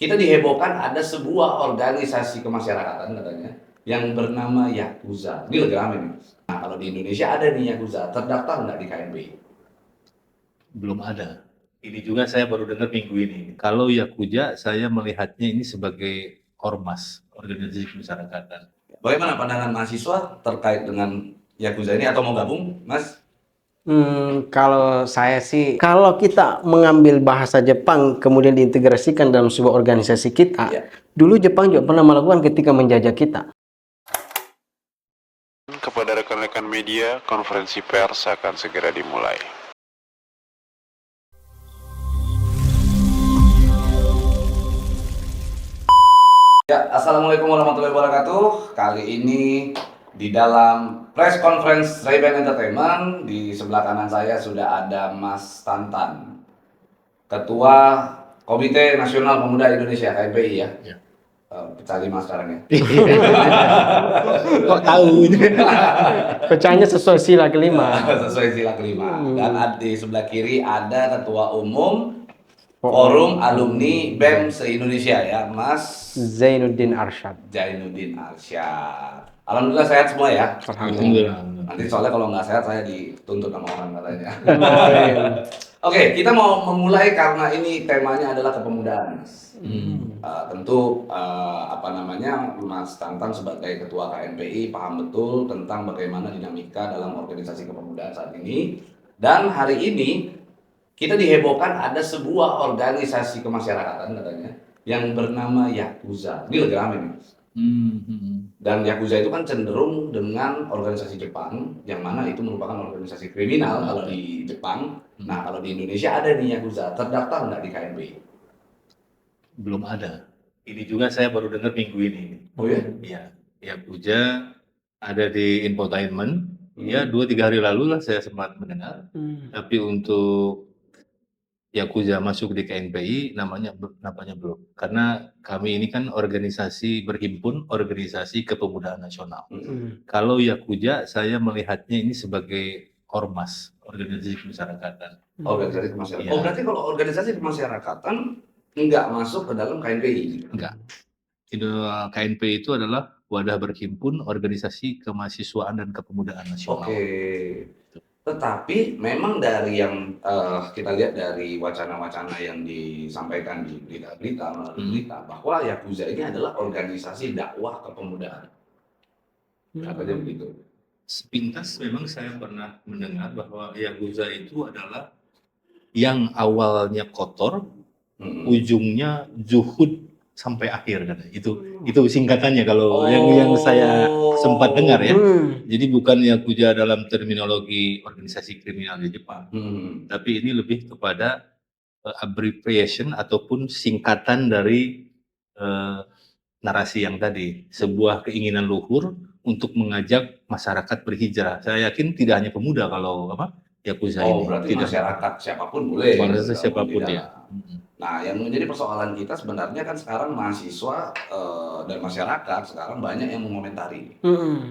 Kita dihebohkan ada sebuah organisasi kemasyarakatan katanya yang bernama Yakuza. Ini lagi rame nih. Nah, kalau di Indonesia ada nih Yakuza, terdaftar nggak di KNPI? Belum ada. Ini juga saya baru dengar minggu ini. Kalau Yakuza, saya melihatnya ini sebagai ormas, organisasi kemasyarakatan. Bagaimana pandangan mahasiswa terkait dengan Yakuza ini atau mau gabung, Mas? Kalau saya sih, kalau kita mengambil bahasa Jepang kemudian diintegrasikan dalam sebuah organisasi kita, Ya. dulu Jepang juga pernah melakukan ketika menjajah kita. Kepada rekan-rekan media, konferensi pers akan segera dimulai. Ya, Assalamualaikum warahmatullahi wabarakatuh. Kali ini di dalam press conference Ray-Ban Entertainment, di sebelah kanan saya sudah ada Mas Tantan, Ketua Komite Nasional Pemuda Indonesia KNPI ya. Ya. Pecah 5 sekarang ya. Kok tahu ini? Pecahnya sesuai sila kelima. Sesuai sila kelima. Dan di sebelah kiri ada Ketua Umum Forum Alumni BEM se-Indonesia ya, Mas Zainuddin Arsyad. Zainuddin Arsyad. Alhamdulillah sehat semua ya. Alhamdulillah. Nanti soalnya kalau nggak sehat saya dituntut sama orang katanya. Oke, kita mau memulai karena ini temanya adalah kepemudaan. Tentu Mas Tantan sebagai Ketua KNPI paham betul tentang bagaimana dinamika dalam organisasi kepemudaan saat ini. Dan hari ini kita dihebohkan ada sebuah organisasi kemasyarakatan katanya yang bernama Yakuza. Ini lagi rame nih. Dan Yakuza itu kan cenderung dengan organisasi Jepang, yang mana itu merupakan organisasi kriminal kalau di Jepang. Nah, kalau di Indonesia ada nih Yakuza, terdaftar nggak di KNPI? Belum ada. Ini juga saya baru dengar minggu ini. Oh ya? Iya, Yakuza ada di infotainment. Ya, 2-3 hari lalu lah saya sempat mendengar. Tapi untuk Yakuza masuk di KNPI namanya belum. Karena kami ini kan organisasi berhimpun, organisasi kepemudaan nasional. Kalau Yakuza saya melihatnya ini sebagai ormas, organisasi kemasyarakatan. Organisasi kemasyarakatan. Iya. Oh, berarti kalau organisasi kemasyarakatan nggak masuk ke dalam KNPI? Enggak. KNPI itu adalah wadah berhimpun organisasi kemahasiswaan dan kepemudaan nasional. Oke. Tetapi memang dari yang kita lihat dari wacana-wacana yang disampaikan di berita-berita melalui berita bahwa Yakuza ini adalah organisasi dakwah kepemudaan. Katanya begitu. Sepintas memang saya pernah mendengar bahwa Yakuza itu adalah yang awalnya kotor, ujungnya zuhud sampai akhir kan. Itu singkatannya kalau yang saya sempat dengar ya. Jadi bukan Yakuza dalam terminologi organisasi kriminal di Jepang. Tapi ini lebih kepada abbreviation ataupun singkatan dari narasi yang tadi, sebuah keinginan luhur untuk mengajak masyarakat berhijrah. Saya yakin tidak hanya pemuda kalau Yakuza ini. Berarti tidak. masyarakat siapapun boleh. Masyarakat siapapun ya. Nah, yang menjadi persoalan kita sebenarnya kan sekarang mahasiswa dan masyarakat sekarang banyak yang mengomentari,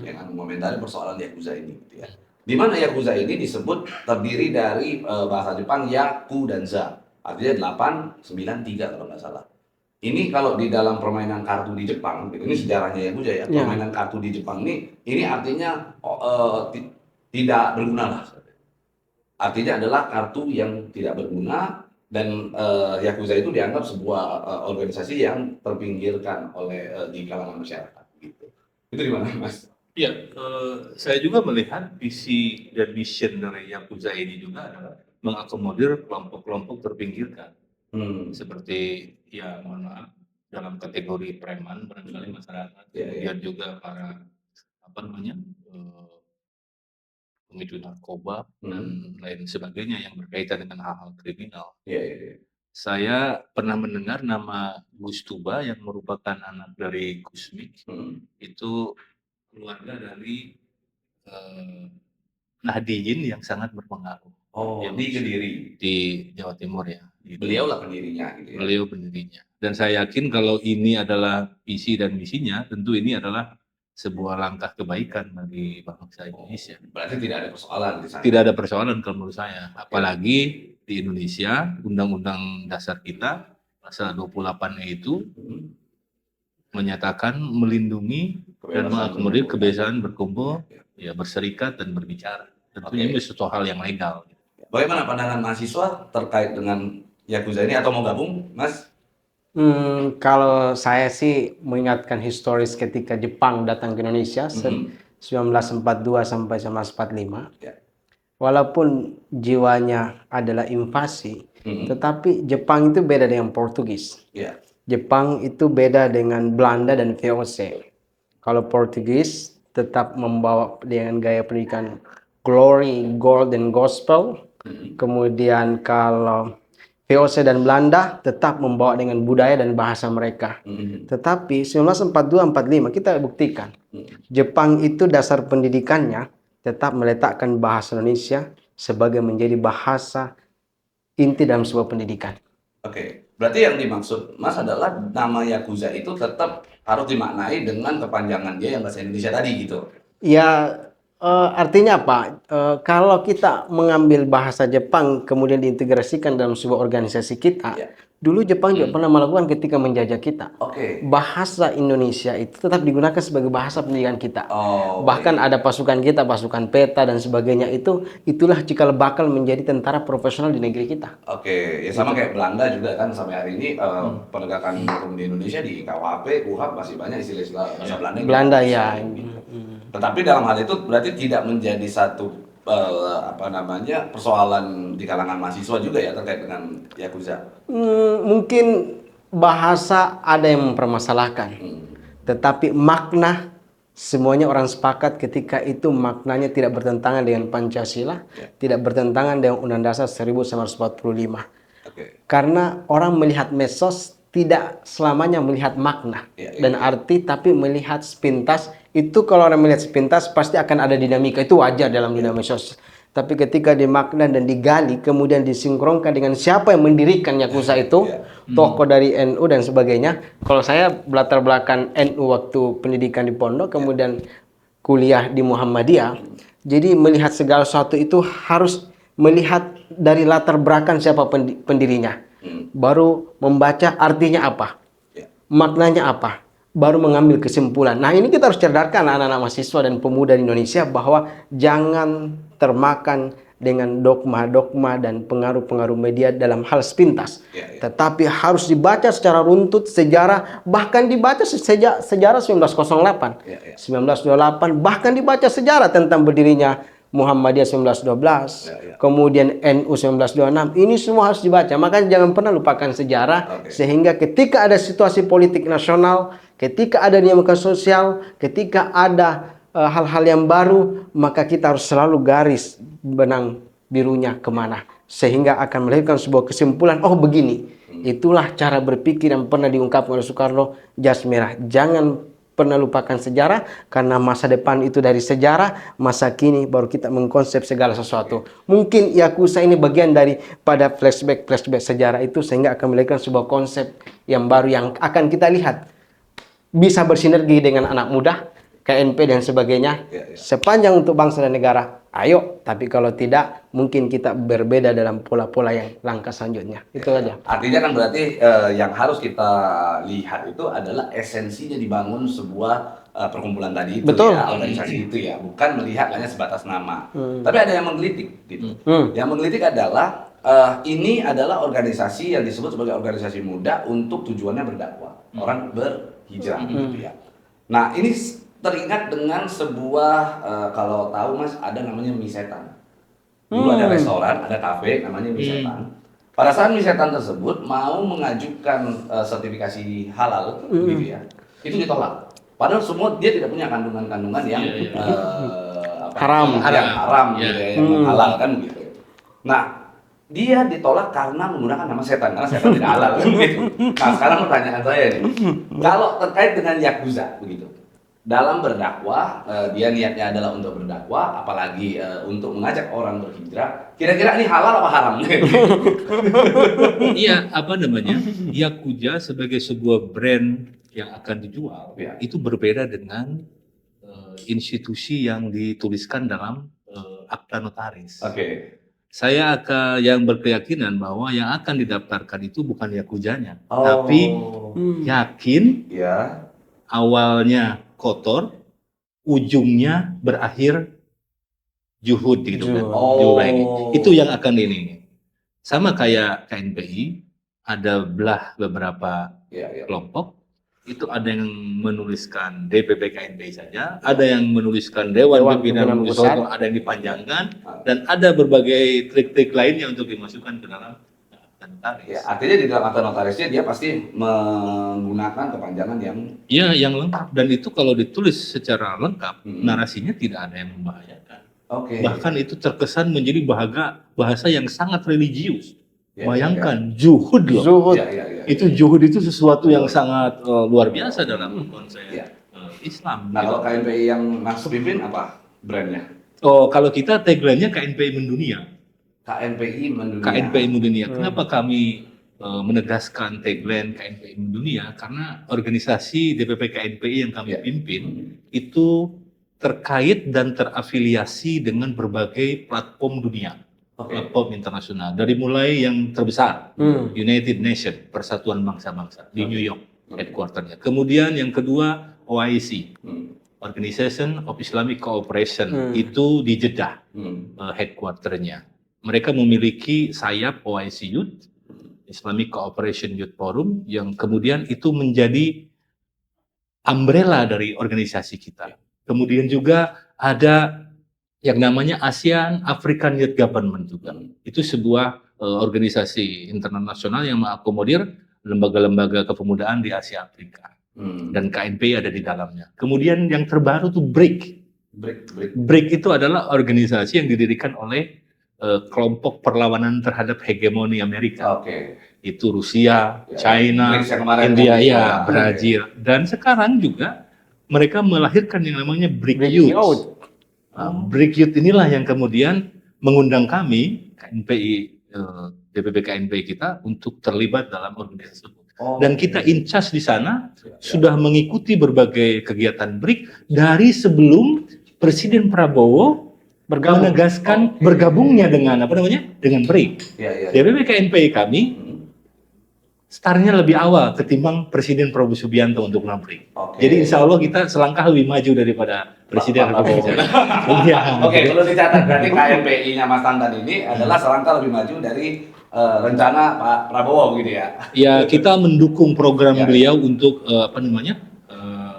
yang mengomentari persoalan Yakuza ini, gitu ya. Di mana Yakuza ini disebut terdiri dari bahasa Jepang Yaku dan Za, artinya 893 kalau nggak salah. Ini kalau di dalam permainan kartu di Jepang, ini sejarahnya Yakuza ya. Permainan kartu di Jepang ini artinya tidak berguna lah. Artinya adalah kartu yang tidak berguna. Dan Yakuza itu dianggap sebuah organisasi yang terpinggirkan oleh di kalangan masyarakat gitu. Itu gimana, Mas? Ya, saya juga melihat visi dan mission dari Yakuza ini juga adalah mengakomodir kelompok-kelompok terpinggirkan. Seperti ya mohon maaf dalam kategori preman barangkali masyarakat, kemudian juga para pemicu narkoba dan lain sebagainya yang berkaitan dengan hal-hal kriminal. Saya pernah mendengar nama Gus Tuba yang merupakan anak dari Gus Mik. Itu keluarga dari Nahdiyin yang sangat berpengaruh. Di Kediri, di Jawa Timur ya. Beliau lah pendirinya gitu ya. Beliau pendirinya. Dan saya yakin kalau ini adalah visi dan misinya, tentu ini adalah sebuah langkah kebaikan bagi bangsa Indonesia. Berarti tidak ada persoalan di sana. Tidak ada persoalan kalau menurut saya. Apalagi di Indonesia, Undang-Undang Dasar kita pasal 28-nya itu Hmm. menyatakan melindungi dan mengakomodir kebiasaan berkumpul, ya berserikat dan berbicara. Tentunya ini suatu hal yang legal. Bagaimana pandangan mahasiswa terkait dengan Yakuza ini atau mau gabung, Mas? Kalau saya sih mengingatkan historis ketika Jepang datang ke Indonesia 1942 sampai 1945. Ya. Walaupun jiwanya adalah invasi, tetapi Jepang itu beda dengan Portugis. Ya. Jepang itu beda dengan Belanda dan VOC. Kalau Portugis tetap membawa dengan gaya pendidikan glory, gold, dan gospel. Kemudian kalau VOC dan Belanda tetap membawa dengan budaya dan bahasa mereka. Tetapi 1942-45 kita buktikan Jepang itu dasar pendidikannya tetap meletakkan bahasa Indonesia sebagai menjadi bahasa inti dalam sebuah pendidikan. Oke, berarti yang dimaksud Mas adalah nama Yakuza itu tetap harus dimaknai dengan kepanjangan dia yang bahasa Indonesia tadi gitu. Ya, artinya apa? Kalau kita mengambil bahasa Jepang kemudian diintegrasikan dalam sebuah organisasi kita, dulu Jepang juga pernah melakukan ketika menjajah kita. Oke. Bahasa Indonesia itu tetap digunakan sebagai bahasa pendidikan kita. Bahkan ada pasukan kita, pasukan peta dan sebagainya itulah cikal bakal menjadi tentara profesional di negeri kita. Oke, ya sama kayak Belanda juga kan sampai hari ini penegakan hukum di Indonesia di KUHP, KUHP masih banyak istilah-istilah bahasa Belanda. Belanda ya. Tetapi dalam hal itu berarti tidak menjadi satu persoalan di kalangan mahasiswa juga ya terkait dengan Yakuza. Mungkin bahasa ada yang mempermasalahkan, tetapi makna semuanya orang sepakat ketika itu maknanya tidak bertentangan dengan Pancasila, tidak bertentangan dengan Undang-Undang Dasar 1945. Karena orang melihat medsos tidak selamanya melihat makna dan arti, tapi melihat sepintas. Itu kalau orang melihat sepintas pasti akan ada dinamika, itu wajar dalam dinamika sosial. Tapi ketika dimakna dan digali kemudian disinkronkan dengan siapa yang mendirikan Yakuza itu, tokoh dari NU dan sebagainya. Kalau saya latar belakang NU waktu pendidikan di pondok, kemudian kuliah di Muhammadiyah. Jadi melihat segala sesuatu itu harus melihat dari latar belakang siapa pendirinya. Baru membaca artinya apa, maknanya apa, baru mengambil kesimpulan. Nah, ini kita harus cedarkan anak-anak mahasiswa dan pemuda di Indonesia bahwa jangan termakan dengan dogma-dogma dan pengaruh-pengaruh media dalam hal sepintas. Tetapi harus dibaca secara runtut sejarah, bahkan dibaca sejarah 1908, 1928, bahkan dibaca sejarah tentang berdirinya Muhammadiyah 1912, kemudian NU 1926. Ini semua harus dibaca. Makanya jangan pernah lupakan sejarah, sehingga ketika ada situasi politik nasional, ketika ada dinamika sosial, ketika ada hal-hal yang baru, maka kita harus selalu garis benang birunya kemana, sehingga akan melahirkan sebuah kesimpulan. Oh begini, itulah cara berpikir yang pernah diungkapkan oleh Soekarno, jas merah. Jangan pernah lupakan sejarah, karena masa depan itu dari sejarah, masa kini baru kita mengkonsep segala sesuatu. Mungkin Yakuza ini bagian daripada flashback sejarah itu, sehingga akan melahirkan sebuah konsep yang baru yang akan kita lihat bisa bersinergi dengan anak muda, KNP dan sebagainya. Sepanjang untuk bangsa dan negara, ayo. Tapi kalau tidak, mungkin kita berbeda dalam pola-pola yang langkah selanjutnya. Itu aja. Artinya kan berarti yang harus kita lihat itu adalah esensinya dibangun sebuah perkumpulan tadi itu. Betul. Ya, organisasi itu ya, bukan melihat hanya sebatas nama. Tapi ada yang menggelitik gitu. Yang menggelitik adalah ini adalah organisasi yang disebut sebagai organisasi muda untuk tujuannya berdakwah, orang berhijrah gitu ya. Nah, ini teringat dengan sebuah kalau tahu Mas, ada namanya mie setan. Dulu ada restoran, ada kafe namanya mie setan. Pada saat mie setan tersebut mau mengajukan sertifikasi halal gitu ya, itu ditolak. Padahal semua dia tidak punya kandungan-kandungan yang haram, gitu ya, yang halal kan gitu. Nah, dia ditolak karena menggunakan nama setan, karena setan tidak halal gitu. Nah, sekarang pertanyaan saya nih, kalau terkait dengan Yakuza begitu, dalam berdakwah, dia niatnya adalah untuk berdakwah, apalagi untuk mengajak orang berhijrah. Kira-kira ini halal apa haram? Iya, Yakuza sebagai sebuah brand yang akan dijual, itu berbeda dengan institusi yang dituliskan dalam akta notaris. Saya yang berkeyakinan bahwa yang akan didaftarkan itu bukan yakuzanya, tapi yakin ya. awalnya kotor, ujungnya berakhir juhud gitu kan. Juhud lagi. Itu yang akan ini. Sama kayak KNPI, ada beberapa kelompok. Itu ada yang menuliskan DPP KNPI saja, ada yang menuliskan Dewan Pimpinan Pusat, ada yang dipanjangkan, dan ada berbagai trik-trik lainnya untuk dimasukkan ke dalam notaris. Ya, artinya di dalam akta notarisnya dia pasti menggunakan kepanjangan yang yang lengkap, dan itu kalau ditulis secara lengkap, narasinya tidak ada yang membahayakan. Bahkan itu terkesan menjadi bahasa yang sangat religius. Bayangkan juhud loh. Itu juhud itu sesuatu yang sangat luar biasa dalam konsep Islam. Nah, kalau KNPI yang Mas pimpin apa brandnya? Kalau kita tagline-nya KNPI mendunia. KNPI mendunia. KNPI mendunia. Kenapa kami menegaskan tagline KNPI mendunia? Karena organisasi DPP KNPI yang kami pimpin itu terkait dan terafiliasi dengan berbagai platform dunia. Platform internasional, dari mulai yang terbesar, United Nations, Persatuan Bangsa-Bangsa di New York, headquarternya. Kemudian yang kedua OIC, Organization of Islamic Cooperation, itu di Jeddah, headquarternya. Mereka memiliki sayap OIC Youth, Islamic Cooperation Youth Forum, yang kemudian itu menjadi umbrella dari organisasi kita. Kemudian juga ada yang namanya ASEAN African Youth Government juga. Itu sebuah organisasi internasional yang mengakomodir lembaga-lembaga kepemudaan di Asia Afrika. Dan KNPI ada di dalamnya. Kemudian yang terbaru tuh BRIC. BRIC itu adalah organisasi yang didirikan oleh kelompok perlawanan terhadap hegemoni Amerika. Itu Rusia, China, India, Brazil. Dan sekarang juga mereka melahirkan yang namanya BRIC Youth. BRIC Youth inilah yang kemudian mengundang kami, KNPI, DPP KNPI kita, untuk terlibat dalam organisasi tersebut. Dan kita in charge di sana, sudah mengikuti berbagai kegiatan BRIC dari sebelum Presiden Prabowo menegaskan bergabungnya dengan dengan BRIC. DPP KNPI kami startnya lebih awal ketimbang Presiden Prabowo Subianto untuk BRIC. Jadi insya Allah kita selangkah lebih maju daripada Presiden Prabowo. Kalau dicatat berarti KNPI-nya Mas Tandan ini adalah selangkah lebih maju dari rencana Pak Prabowo gitu ya? Ya, kita mendukung program beliau untuk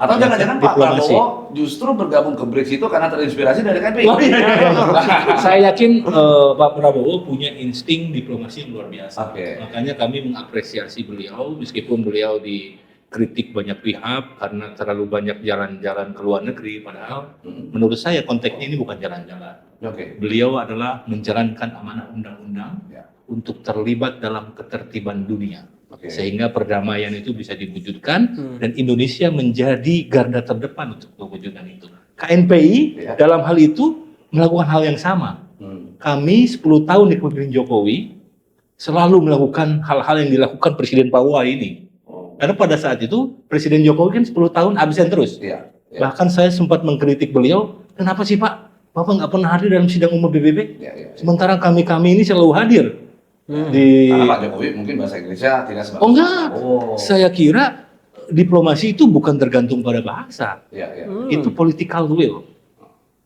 atau jangan-jangan Pak Prabowo justru bergabung ke BRICS itu karena terinspirasi dari KNPI? Saya yakin Pak Prabowo punya insting diplomasi yang luar biasa. Makanya kami mengapresiasi beliau, meskipun beliau dikritik banyak pihak karena terlalu banyak jalan-jalan ke luar negeri. Padahal menurut saya konteksnya ini bukan jalan-jalan. Beliau adalah menjalankan amanah undang-undang untuk terlibat dalam ketertiban dunia. Sehingga perdamaian itu bisa diwujudkan dan Indonesia menjadi garda terdepan untuk mewujudkan itu. KNPI dalam hal itu melakukan hal yang sama. Kami 10 tahun di kepemimpinan Jokowi selalu melakukan hal-hal yang dilakukan Presiden Papua ini. Karena pada saat itu Presiden Jokowi kan 10 tahun absen terus. Bahkan saya sempat mengkritik beliau, kenapa sih Pak? Bapak nggak pernah hadir dalam sidang umum PBB? Sementara kami ini selalu hadir. Karena Pak Jokowi mungkin bahasa Inggrisnya tidak sebagus. Enggak. Saya kira diplomasi itu bukan tergantung pada bahasa. Itu political will.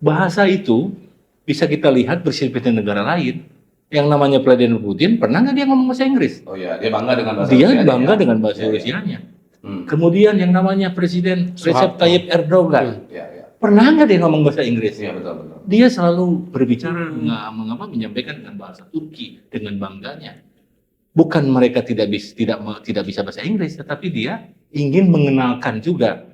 Bahasa itu bisa kita lihat presiden negara lain. Yang namanya Vladimir Putin, pernah nggak dia ngomong bahasa Inggris? Dia bangga dengan bahasa Rusianya. Dia bangga dengan bahasa Rusianya. Kemudian yang namanya Presiden Recep Tayyip Erdogan. Pernah nggak dia ngomong bahasa Inggris? Betul. Dia selalu berbicara menyampaikan dengan bahasa Turki dengan bangganya. Bukan mereka tidak bisa bahasa Inggris, tetapi dia ingin mengenalkan juga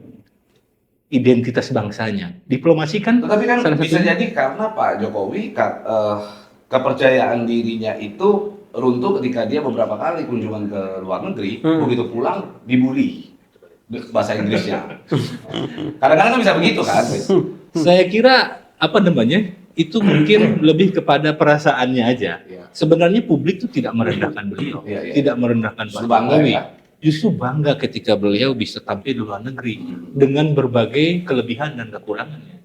identitas bangsanya. Diplomasi kan. Tetapi kan bisa jadi karena Pak Jokowi kepercayaan dirinya itu runtuh ketika dia beberapa kali kunjungan ke luar negeri, begitu pulang dibully bahasa Inggrisnya. Kadang-kadang kan bisa begitu kan? Saya kira itu mungkin lebih kepada perasaannya aja. Sebenarnya publik itu tidak merendahkan beliau, tidak merendahkan Pak Jokowi. Justru bangga ketika beliau bisa tampil di luar negeri dengan berbagai kelebihan dan kekurangannya.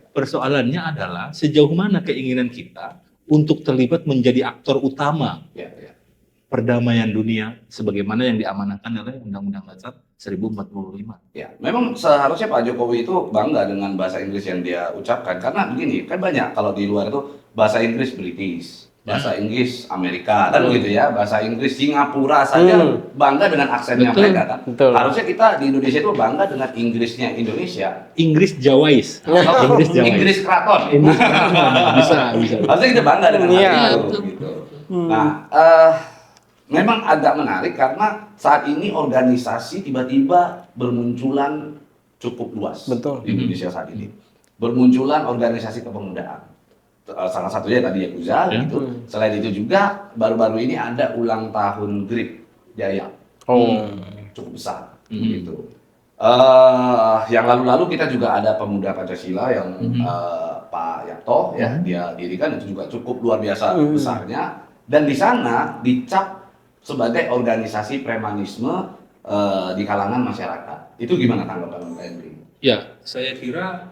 Persoalannya adalah sejauh mana keinginan kita untuk terlibat menjadi aktor utama Ya, ya. perdamaian dunia sebagaimana yang diamanahkan oleh Undang-Undang Dasar 1045. Ya, memang seharusnya Pak Jokowi itu bangga dengan bahasa Inggris yang dia ucapkan karena begini, kan banyak kalau di luar itu bahasa Inggris British, bahasa Inggris Amerika, kan begitu ya, bahasa Inggris Singapura saja bangga dengan aksennya Betul. mereka kan. Betul. Harusnya kita di Indonesia itu bangga dengan Inggrisnya Indonesia. Inggris Jawais. Inggris Jawais. Inggris Kraton. Inggris bisa. Harusnya kita bangga dengan Iya. hal itu gitu. Nah, memang agak menarik karena saat ini organisasi tiba-tiba bermunculan cukup luas. Betul. Di Indonesia saat ini. Bermunculan organisasi kepemudaan. Salah satunya tadi Yakuza gitu. Selain itu juga baru-baru ini ada ulang tahun GRIP Jaya. Cukup besar gitu. Yang lalu-lalu kita juga ada Pemuda Pancasila yang Pak Yakto ya dia dirikan, itu juga cukup luar biasa besarnya, dan di sana dicap sebagai organisasi premanisme di kalangan masyarakat. Itu gimana tanggapan KMP? Ya, saya kira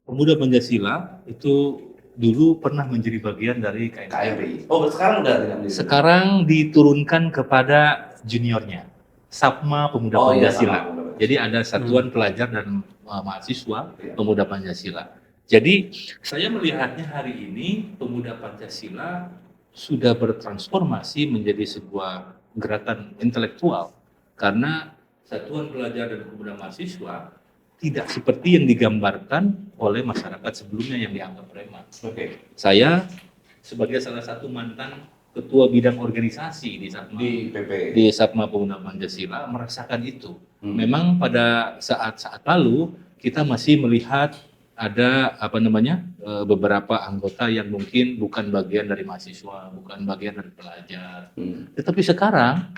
Pemuda Pancasila itu dulu pernah menjadi bagian dari KMPI. KMPI. Oh, sekarang udah tidak menjadi. Sekarang diturunkan kepada juniornya, Sapma Pemuda Oh, iya, Pancasila. sama Pemuda. Jadi ada Satuan Pelajar dan Mahasiswa Iya. Pemuda Pancasila. Jadi saya melihatnya hari ini Pemuda Pancasila sudah bertransformasi menjadi sebuah gerakan intelektual karena Satuan Pelajar dan Pemuda Mahasiswa tidak seperti yang digambarkan oleh masyarakat sebelumnya yang dianggap preman. Oke. Saya sebagai salah satu mantan ketua bidang organisasi di PP. Sapma Pemuda Pancasila merasakan itu. Memang pada saat-saat lalu kita masih melihat ada beberapa anggota yang mungkin bukan bagian dari mahasiswa, bukan bagian dari pelajar. Tetapi sekarang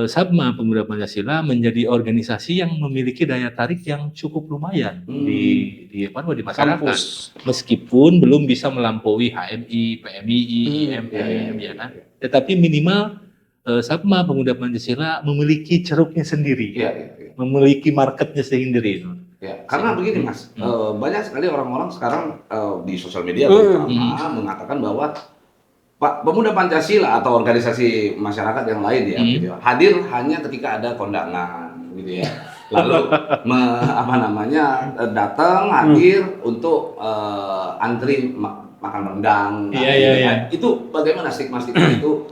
Sapma Pemuda Pancasila menjadi organisasi yang memiliki daya tarik yang cukup lumayan di masyarakat. Kampus. Meskipun belum bisa melampaui HMI, PMII, IMM, ya kan. Tetapi minimal Sapma Pemuda Pancasila memiliki ceruknya sendiri, Iya. memiliki marketnya sendiri. Ya, karena begini Mas, banyak sekali orang-orang sekarang di sosial media terutama mengatakan bahwa Pak Pemuda Pancasila atau organisasi masyarakat yang lain ya, gitu ya, hadir hanya ketika ada kondangan, gitu ya. Lalu datang hadir untuk antri makan rendang. Iya. Itu bagaimana stigma-stigma itu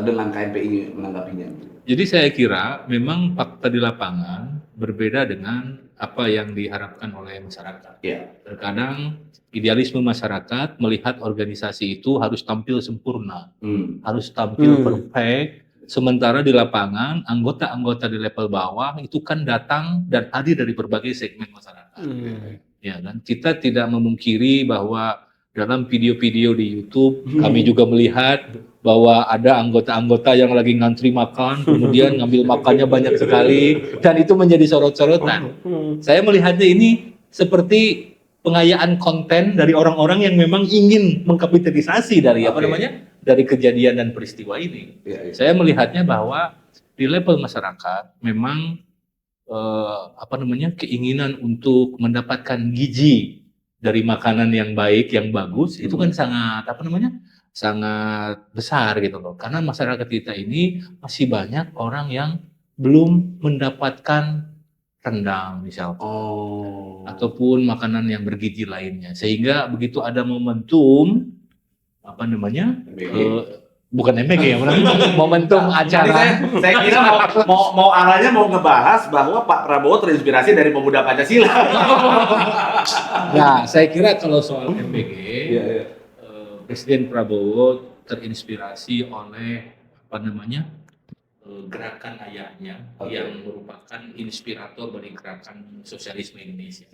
dengan KMPI menanggapinya? Jadi saya kira memang fakta di lapangan berbeda dengan apa yang diharapkan oleh masyarakat. Ya. Terkadang idealisme masyarakat melihat organisasi itu harus tampil sempurna, harus tampil perfect. Sementara di lapangan anggota-anggota di level bawah itu kan datang dan hadir dari berbagai segmen masyarakat. Ya, dan kita tidak memungkiri bahwa dalam video-video di YouTube kami juga melihat bahwa ada anggota-anggota yang lagi ngantri makan, kemudian ngambil makannya banyak sekali, dan itu menjadi sorot-sorotan. Saya melihatnya ini seperti pengayaan konten dari orang-orang yang memang ingin mengkapitalisasi dari dari kejadian dan peristiwa ini. Saya melihatnya bahwa di level masyarakat memang keinginan untuk mendapatkan gizi dari makanan yang baik, yang bagus itu kan sangat besar gitu loh. Karena masyarakat kita ini masih banyak orang yang belum mendapatkan rendang misalnya, ataupun makanan yang bergizi lainnya. Sehingga begitu ada momentum bukan MBG ya, momentum acara. Saya kira mau arahnya mau ngebahas bahwa Pak Prabowo terinspirasi dari Pemuda Pancasila. Nah, saya kira kalau soal MBG, Presiden Prabowo terinspirasi oleh gerakan ayahnya yang merupakan inspirator dari gerakan sosialisme Indonesia.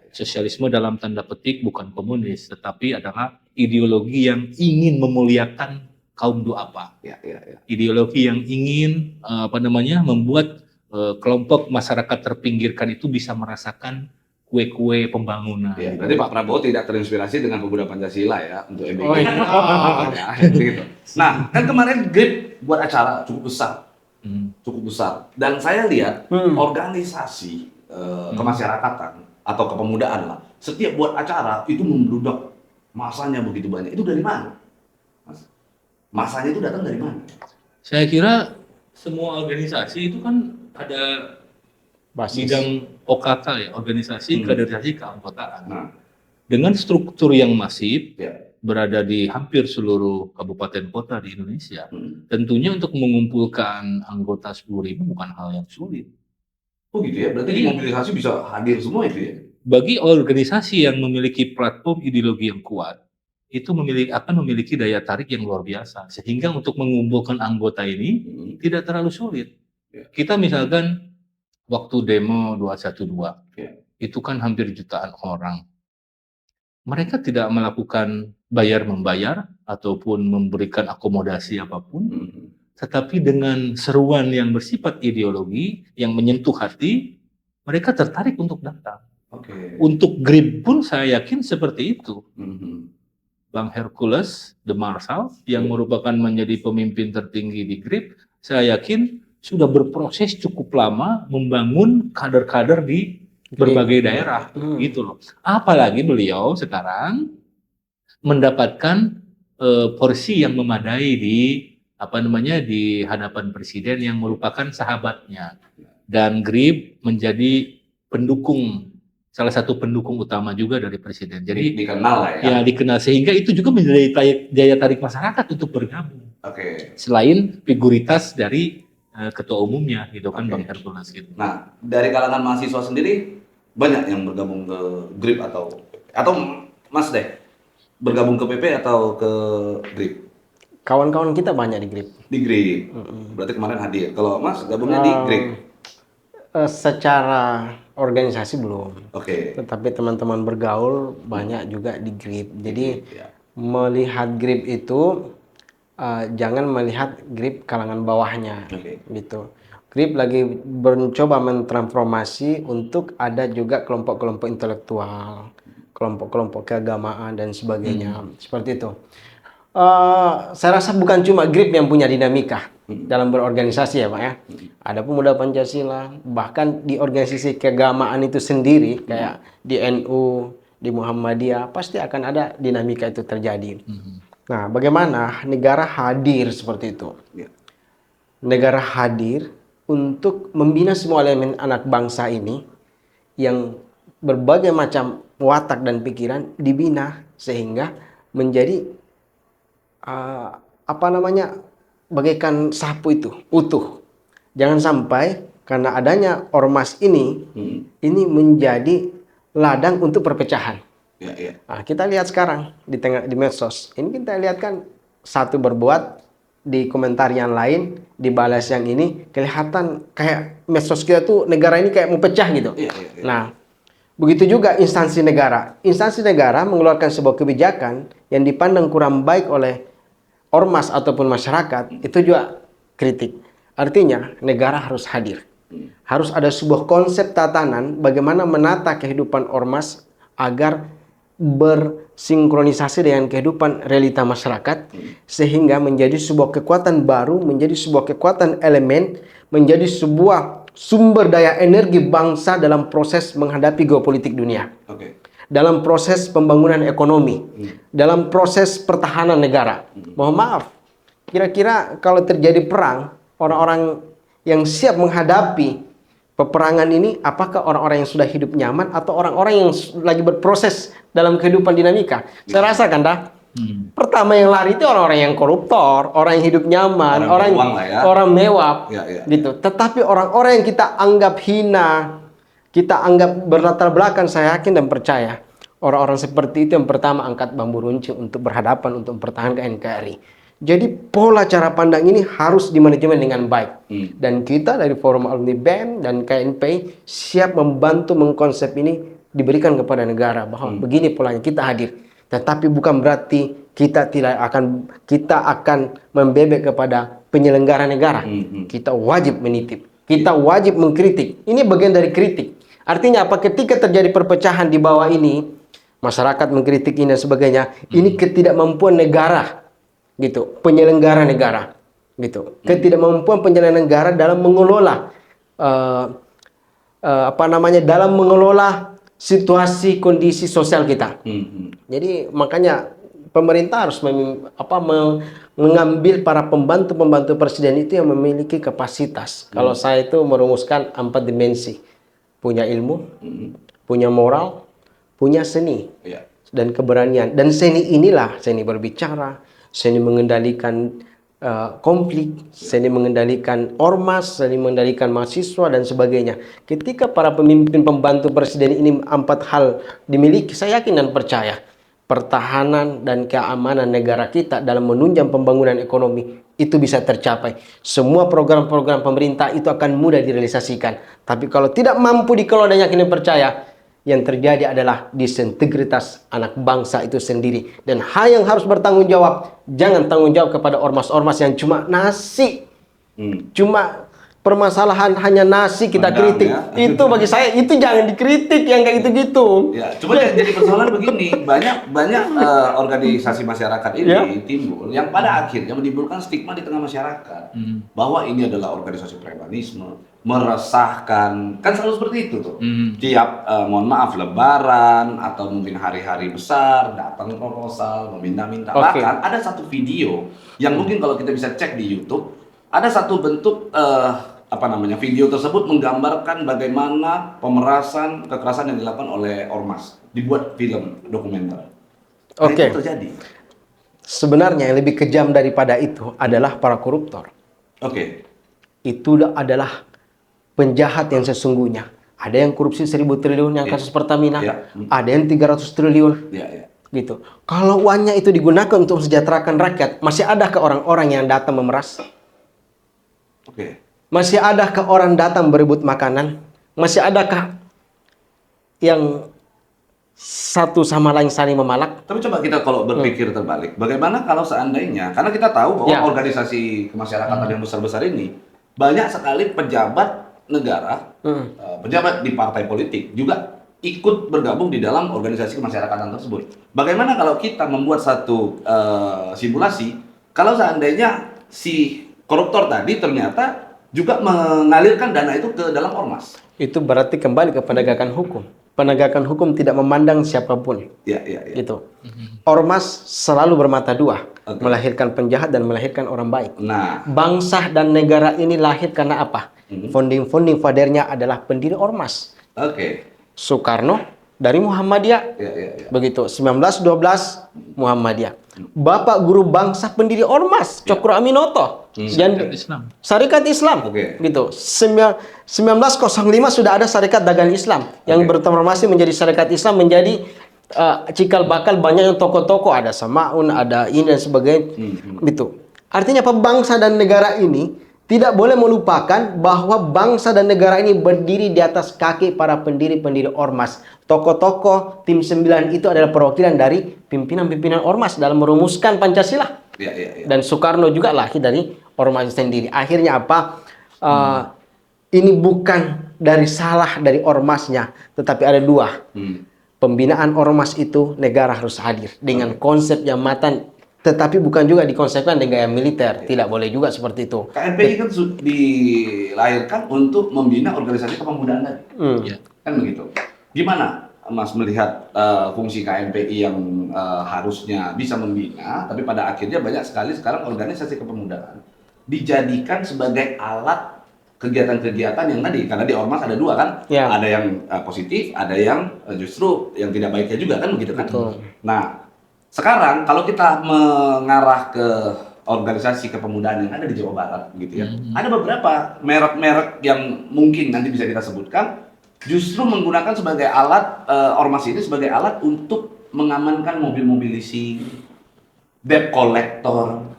Sosialisme dalam tanda petik bukan komunis, tetapi adalah ideologi yang ingin memuliakan kaum duafa. Ideologi yang ingin membuat kelompok masyarakat terpinggirkan itu bisa merasakan kue-kue pembangunan. Berarti Pak Prabowo tidak terinspirasi dengan Pemuda Pancasila ya untuk MBG. Gitu. Nah, kan kemarin GRIP buat acara cukup besar. Dan saya lihat organisasi kemasyarakatan atau kepemudaan lah, setiap buat acara itu membludak masanya begitu banyak. Itu dari mana, Mas? Masanya itu datang dari mana? Saya kira semua organisasi itu kan ada Basis. bidang OKK ya, organisasi kaderisasi keanggotaan. Nah, Dengan struktur yang masif, ya. berada di hampir seluruh kabupaten kota di Indonesia, Hmm. tentunya untuk mengumpulkan anggota 10.000 bukan hal yang sulit. Oh gitu ya, berarti Iya. mobilisasi bisa hadir semua itu ya? Bagi organisasi yang memiliki platform ideologi yang kuat, itu akan memiliki daya tarik yang luar biasa. Sehingga untuk mengumpulkan anggota ini tidak terlalu sulit. Ya. Kita misalkan waktu demo 212, Ya. itu kan hampir jutaan orang. Mereka tidak melakukan bayar-membayar ataupun memberikan akomodasi apapun, Hmm. tetapi dengan seruan yang bersifat ideologi, yang menyentuh hati, mereka tertarik untuk datang. Oke. Untuk GRIP pun saya yakin seperti itu. Hmm. Bang Hercules de Marshall yang merupakan menjadi pemimpin tertinggi di GRIP, saya yakin sudah berproses cukup lama membangun kader-kader di berbagai daerah, gitu loh. Apalagi beliau sekarang mendapatkan porsi yang memadai di hadapan presiden yang merupakan sahabatnya, dan GRIP menjadi salah satu pendukung utama juga dari presiden. Jadi dikenal lah ya. ya dikenal, sehingga itu juga menjadi daya tarik masyarakat untuk bergabung. Oke. Selain figuritas dari ketua umumnya gitu kan, Oke. Bang Hercules gitu. Nah, dari kalangan mahasiswa sendiri banyak yang bergabung ke GRIP atau Mas deh bergabung ke PP atau ke GRIP? Kawan-kawan kita banyak di GRIP. Di GRIP. Berarti kemarin hadir. Kalau Mas gabungnya di GRIP? Secara organisasi belum. Oke. Tetapi teman-teman bergaul banyak juga di GRIP. Jadi Ya. melihat GRIP itu jangan melihat GRIP kalangan bawahnya, Oke. gitu. GRIP lagi mencoba mentransformasi untuk ada juga kelompok-kelompok intelektual, kelompok-kelompok keagamaan dan sebagainya, seperti itu. Saya rasa bukan cuma GRIP yang punya dinamika dalam berorganisasi ya Pak ya. Ada pemuda Pancasila, bahkan di organisasi keagamaan itu sendiri kayak di NU, di Muhammadiyah pasti akan ada dinamika itu terjadi. Nah, bagaimana negara hadir seperti itu? Ya. Negara hadir untuk membina semua elemen anak bangsa ini yang berbagai macam watak dan pikiran dibina sehingga menjadi bagaikan sapu itu utuh. Jangan sampai karena adanya ormas ini menjadi ladang untuk perpecahan. Ya, ya. Nah, kita lihat sekarang di medsos. Ini kita lihat kan satu berbuat di komentar yang lain, dibalas yang ini, kelihatan kayak medsos kita tuh negara ini kayak mau pecah gitu. Ya, ya, ya. Nah, begitu juga instansi negara. Instansi negara mengeluarkan sebuah kebijakan yang dipandang kurang baik oleh ormas ataupun masyarakat, itu juga kritik. Artinya negara harus hadir. Harus ada sebuah konsep tatanan bagaimana menata kehidupan ormas agar bersinkronisasi dengan kehidupan realita masyarakat sehingga menjadi sebuah kekuatan baru, menjadi sebuah kekuatan elemen, menjadi sebuah sumber daya energi bangsa dalam proses menghadapi geopolitik dunia. Oke. Dalam proses pembangunan ekonomi, dalam proses pertahanan negara. Mohon maaf, kira-kira kalau terjadi perang, orang-orang yang siap menghadapi peperangan ini, apakah orang-orang yang sudah hidup nyaman atau orang-orang yang lagi berproses dalam kehidupan dinamika? Saya rasa kan dah, pertama yang lari itu orang-orang yang koruptor, orang yang hidup nyaman, Orang uang lah ya. orang mewah, Ya, ya. gitu. Tetapi orang-orang yang kita anggap hina, kita anggap berlatar belakang, saya yakin dan percaya orang-orang seperti itu yang pertama angkat bambu runcing untuk berhadapan untuk mempertahankan NKRI. Jadi pola cara pandang ini harus dimanajemen dengan baik. Dan kita dari Forum Alumni BEM dan KNPI siap membantu mengkonsep ini diberikan kepada negara bahwa begini polanya, kita hadir. Tetapi bukan berarti kita akan membebek kepada penyelenggara negara. Kita wajib menitip, kita wajib mengkritik. Ini bagian dari kritik. Artinya apa? Ketika terjadi perpecahan di bawah ini, masyarakat mengkritik ini dan sebagainya, ini ketidakmampuan negara, gitu, penyelenggara negara, gitu, ketidakmampuan penyelenggara negara dalam mengelola dalam mengelola situasi kondisi sosial kita. Hmm. Jadi makanya pemerintah harus mengambil para pembantu-pembantu presiden itu yang memiliki kapasitas. Kalau saya itu merumuskan 4 dimensi. Punya ilmu, punya moral, punya seni, Ya. dan keberanian. Dan seni inilah seni berbicara, seni mengendalikan konflik, seni mengendalikan ormas, seni mengendalikan mahasiswa dan sebagainya. Ketika para pemimpin pembantu presiden ini 4 hal dimiliki, saya yakin dan percaya pertahanan dan keamanan negara kita dalam menunjang pembangunan ekonomi itu bisa tercapai. Semua program-program pemerintah itu akan mudah direalisasikan. Tapi kalau tidak mampu dikelola dan yakin dan percaya, yang terjadi adalah disintegritas anak bangsa itu sendiri. Dan hal yang harus bertanggung jawab, jangan tanggung jawab kepada ormas-ormas yang cuma nasi. Cuma permasalahan hanya nasi kita Padang, kritik. ya. Itu bagi saya, itu jangan dikritik yang kayak gitu-gitu. Ya, cuma jadi persoalan begini, banyak organisasi masyarakat ini timbul yang pada akhirnya menimbulkan stigma di tengah masyarakat bahwa ini adalah organisasi premanisme, meresahkan, kan selalu seperti itu tuh. Tiap mohon maaf Lebaran atau mungkin hari-hari besar datang proposal meminta-minta. Oke. Bahkan ada satu video yang mungkin kalau kita bisa cek di YouTube, ada satu bentuk video tersebut menggambarkan bagaimana pemerasan kekerasan yang dilakukan oleh ormas, dibuat film dokumenter. Nah, Oke. itu terjadi. Sebenarnya yang lebih kejam daripada itu adalah para koruptor. Oke. Itu adalah penjahat yang sesungguhnya. Ada yang korupsi 1.000 triliun yang kasus Pertamina, Ya. ada yang 300 triliun. Ya. Gitu. Kalau uangnya itu digunakan untuk mensejahterakan rakyat, masih adakah orang-orang yang datang memeras? Oke. Masih adakah orang datang berebut makanan? Masih adakah yang satu sama lain saling memalak? Tapi coba kita kalau berpikir terbalik, bagaimana kalau seandainya, karena kita tahu bahwa Ya. organisasi kemasyarakatan yang besar-besar ini banyak sekali pejabat negara, pejabat di partai politik juga ikut bergabung di dalam organisasi kemasyarakatan tersebut. Bagaimana kalau kita membuat satu simulasi, kalau seandainya si koruptor tadi ternyata juga mengalirkan dana itu ke dalam ormas? Itu berarti kembali ke penegakan hukum. Penegakan hukum tidak memandang siapapun. Ya. Gitu. Ormas selalu bermata dua, melahirkan penjahat dan melahirkan orang baik. Nah, Bangsa dan negara ini lahir karena apa? Founding fathernya adalah pendiri ormas. oke. Soekarno dari Muhammadiyah. Ya. Begitu, 1912 Muhammadiyah. Bapak guru bangsa pendiri ormas, Cokro Aminoto. Syarikat Islam. Syarikat Islam. Oke. Gitu. 1905 sudah ada Syarikat Dagang Islam yang bertransformasi menjadi Syarikat Islam, menjadi cikal bakal banyak yang tokoh-tokoh, ada Samaun, ada ini dan sebagainya. Gitu. Artinya apa? Bangsa dan negara ini tidak boleh melupakan bahwa bangsa dan negara ini berdiri di atas kaki para pendiri-pendiri ormas. Tokoh-tokoh tim 9 itu adalah perwakilan dari pimpinan-pimpinan ormas dalam merumuskan Pancasila. Ya. Dan Soekarno juga lahir dari ormas sendiri. Akhirnya apa? Ini bukan dari salah dari ormasnya, tetapi ada dua. Pembinaan ormas itu negara harus hadir dengan konsep yang matang, tetapi bukan juga dikonsepkan dengan gaya militer. Tidak boleh juga seperti itu. KMPI kan dilahirkan untuk membina organisasi kepemudaan tadi. Ya. Kan begitu. Gimana Mas melihat fungsi KMPI yang harusnya bisa membina, tapi pada akhirnya banyak sekali sekarang organisasi kepemudaan dijadikan sebagai alat kegiatan-kegiatan yang tadi, karena di ormas ada dua kan, Ya. ada yang positif, ada yang justru yang tidak baiknya juga kan begitu kan. Betul. Nah, sekarang kalau kita mengarah ke organisasi kepemudaan yang ada di Jawa Barat gitu ya, ada beberapa merek-merek yang mungkin nanti bisa kita sebutkan justru menggunakan sebagai alat ormas ini sebagai alat untuk mengamankan mobil-mobil leasing, debt collector.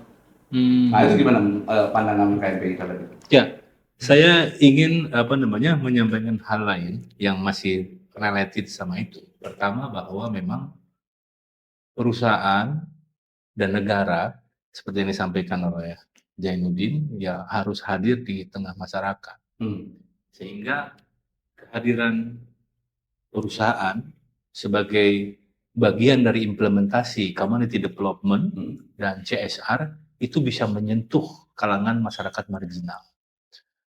Nah, itu gimana pandangan KMPI terhadap itu? Ya, saya ingin menyampaikan hal lain yang masih related sama itu. Pertama bahwa memang perusahaan dan negara seperti yang disampaikan oleh Zainuddin ya harus hadir di tengah masyarakat. Sehingga kehadiran perusahaan sebagai bagian dari implementasi community development dan CSR itu bisa menyentuh kalangan masyarakat marginal.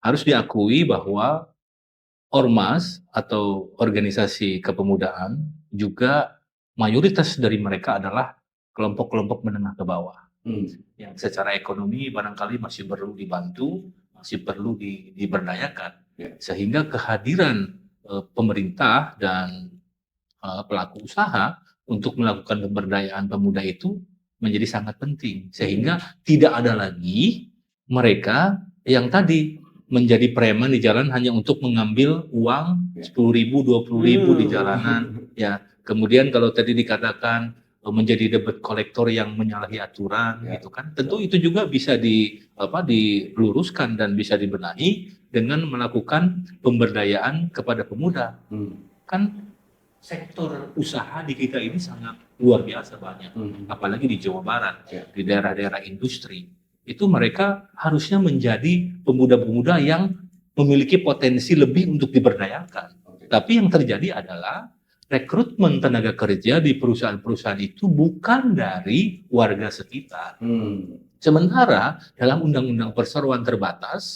Harus diakui bahwa ormas atau organisasi kepemudaan juga mayoritas dari mereka adalah kelompok-kelompok menengah ke bawah yang secara ekonomi barangkali masih perlu dibantu, masih perlu diberdayakan, sehingga kehadiran pemerintah dan pelaku usaha untuk melakukan pemberdayaan pemuda itu menjadi sangat penting, sehingga tidak ada lagi mereka yang tadi menjadi preman di jalan hanya untuk mengambil uang 10.000, 20.000 di jalanan. Ya, kemudian kalau tadi dikatakan menjadi debt collector yang menyalahi aturan, gitu kan? Tentu itu juga bisa diluruskan dan bisa dibenahi dengan melakukan pemberdayaan kepada pemuda. Kan sektor usaha di kita ini sangat luar biasa banyak, apalagi di Jawa Barat, di daerah-daerah industri. Itu mereka harusnya menjadi pemuda-pemuda yang memiliki potensi lebih untuk diberdayakan. Tapi yang terjadi adalah rekrutmen tenaga kerja di perusahaan-perusahaan itu bukan dari warga sekitar. Sementara dalam Undang-Undang Perseroan Terbatas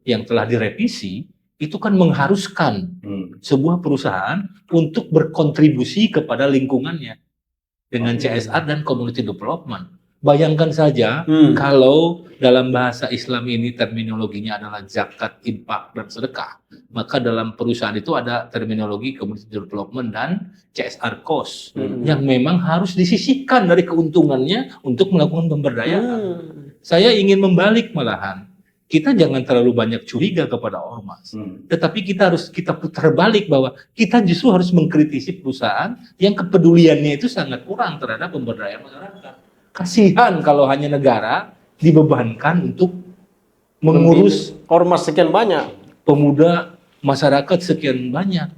yang telah direvisi, itu kan mengharuskan sebuah perusahaan untuk berkontribusi kepada lingkungannya dengan CSR dan community development. Bayangkan saja kalau dalam bahasa Islam ini terminologinya adalah zakat, infak, dan sedekah. Maka dalam perusahaan itu ada terminologi community development dan CSR cost yang memang harus disisihkan dari keuntungannya untuk melakukan pemberdayaan. Saya ingin membalik malahan. Kita jangan terlalu banyak curiga kepada ormas. Tetapi kita putar balik bahwa kita justru harus mengkritisi perusahaan yang kepeduliannya itu sangat kurang terhadap pemberdayaan masyarakat. Kasihan kalau hanya negara dibebankan untuk mengurus ormas sekian banyak, pemuda masyarakat sekian banyak.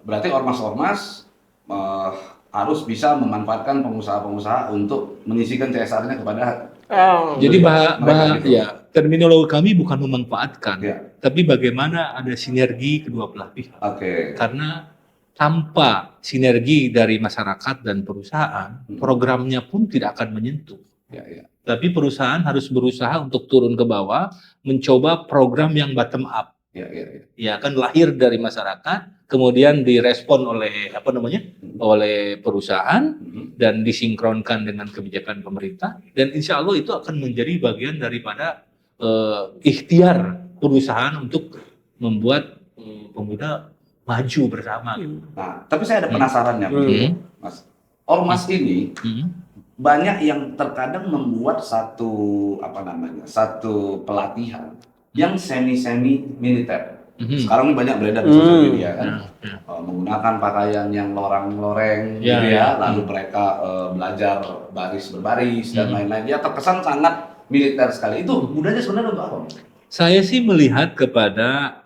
Berarti ormas-ormas harus bisa memanfaatkan pengusaha-pengusaha untuk menyisikan CSR-nya kepada. Jadi terminologi kami bukan memanfaatkan, tapi bagaimana ada sinergi kedua belah pihak. Karena tanpa sinergi dari masyarakat dan perusahaan, programnya pun tidak akan menyentuh. Tapi perusahaan harus berusaha untuk turun ke bawah, mencoba program yang bottom up. Ya kan lahir dari masyarakat, kemudian direspon oleh oleh perusahaan dan disinkronkan dengan kebijakan pemerintah, dan insya Allah itu akan menjadi bagian daripada ikhtiar perusahaan untuk membuat pemuda maju bersama. Nah, tapi saya ada penasarannya, Mas. Ormas ini banyak yang terkadang membuat satu pelatihan yang semi militer. Sekarang banyak beredar di sosial media kan, menggunakan pakaian yang loreng-loreng, gitu ya. Lalu mereka belajar baris berbaris dan lain-lain. Ya terkesan sangat militer sekali. Itu mudahnya sebenarnya untuk apa? Saya sih melihat kepada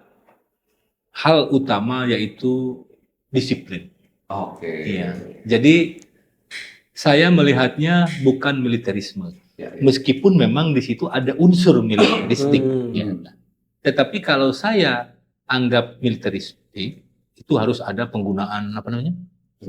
hal utama yaitu disiplin. Iya. Jadi saya melihatnya bukan militerisme. Meskipun memang di situ ada unsur militeristik. Tetapi kalau saya anggap militeristik, itu harus ada penggunaan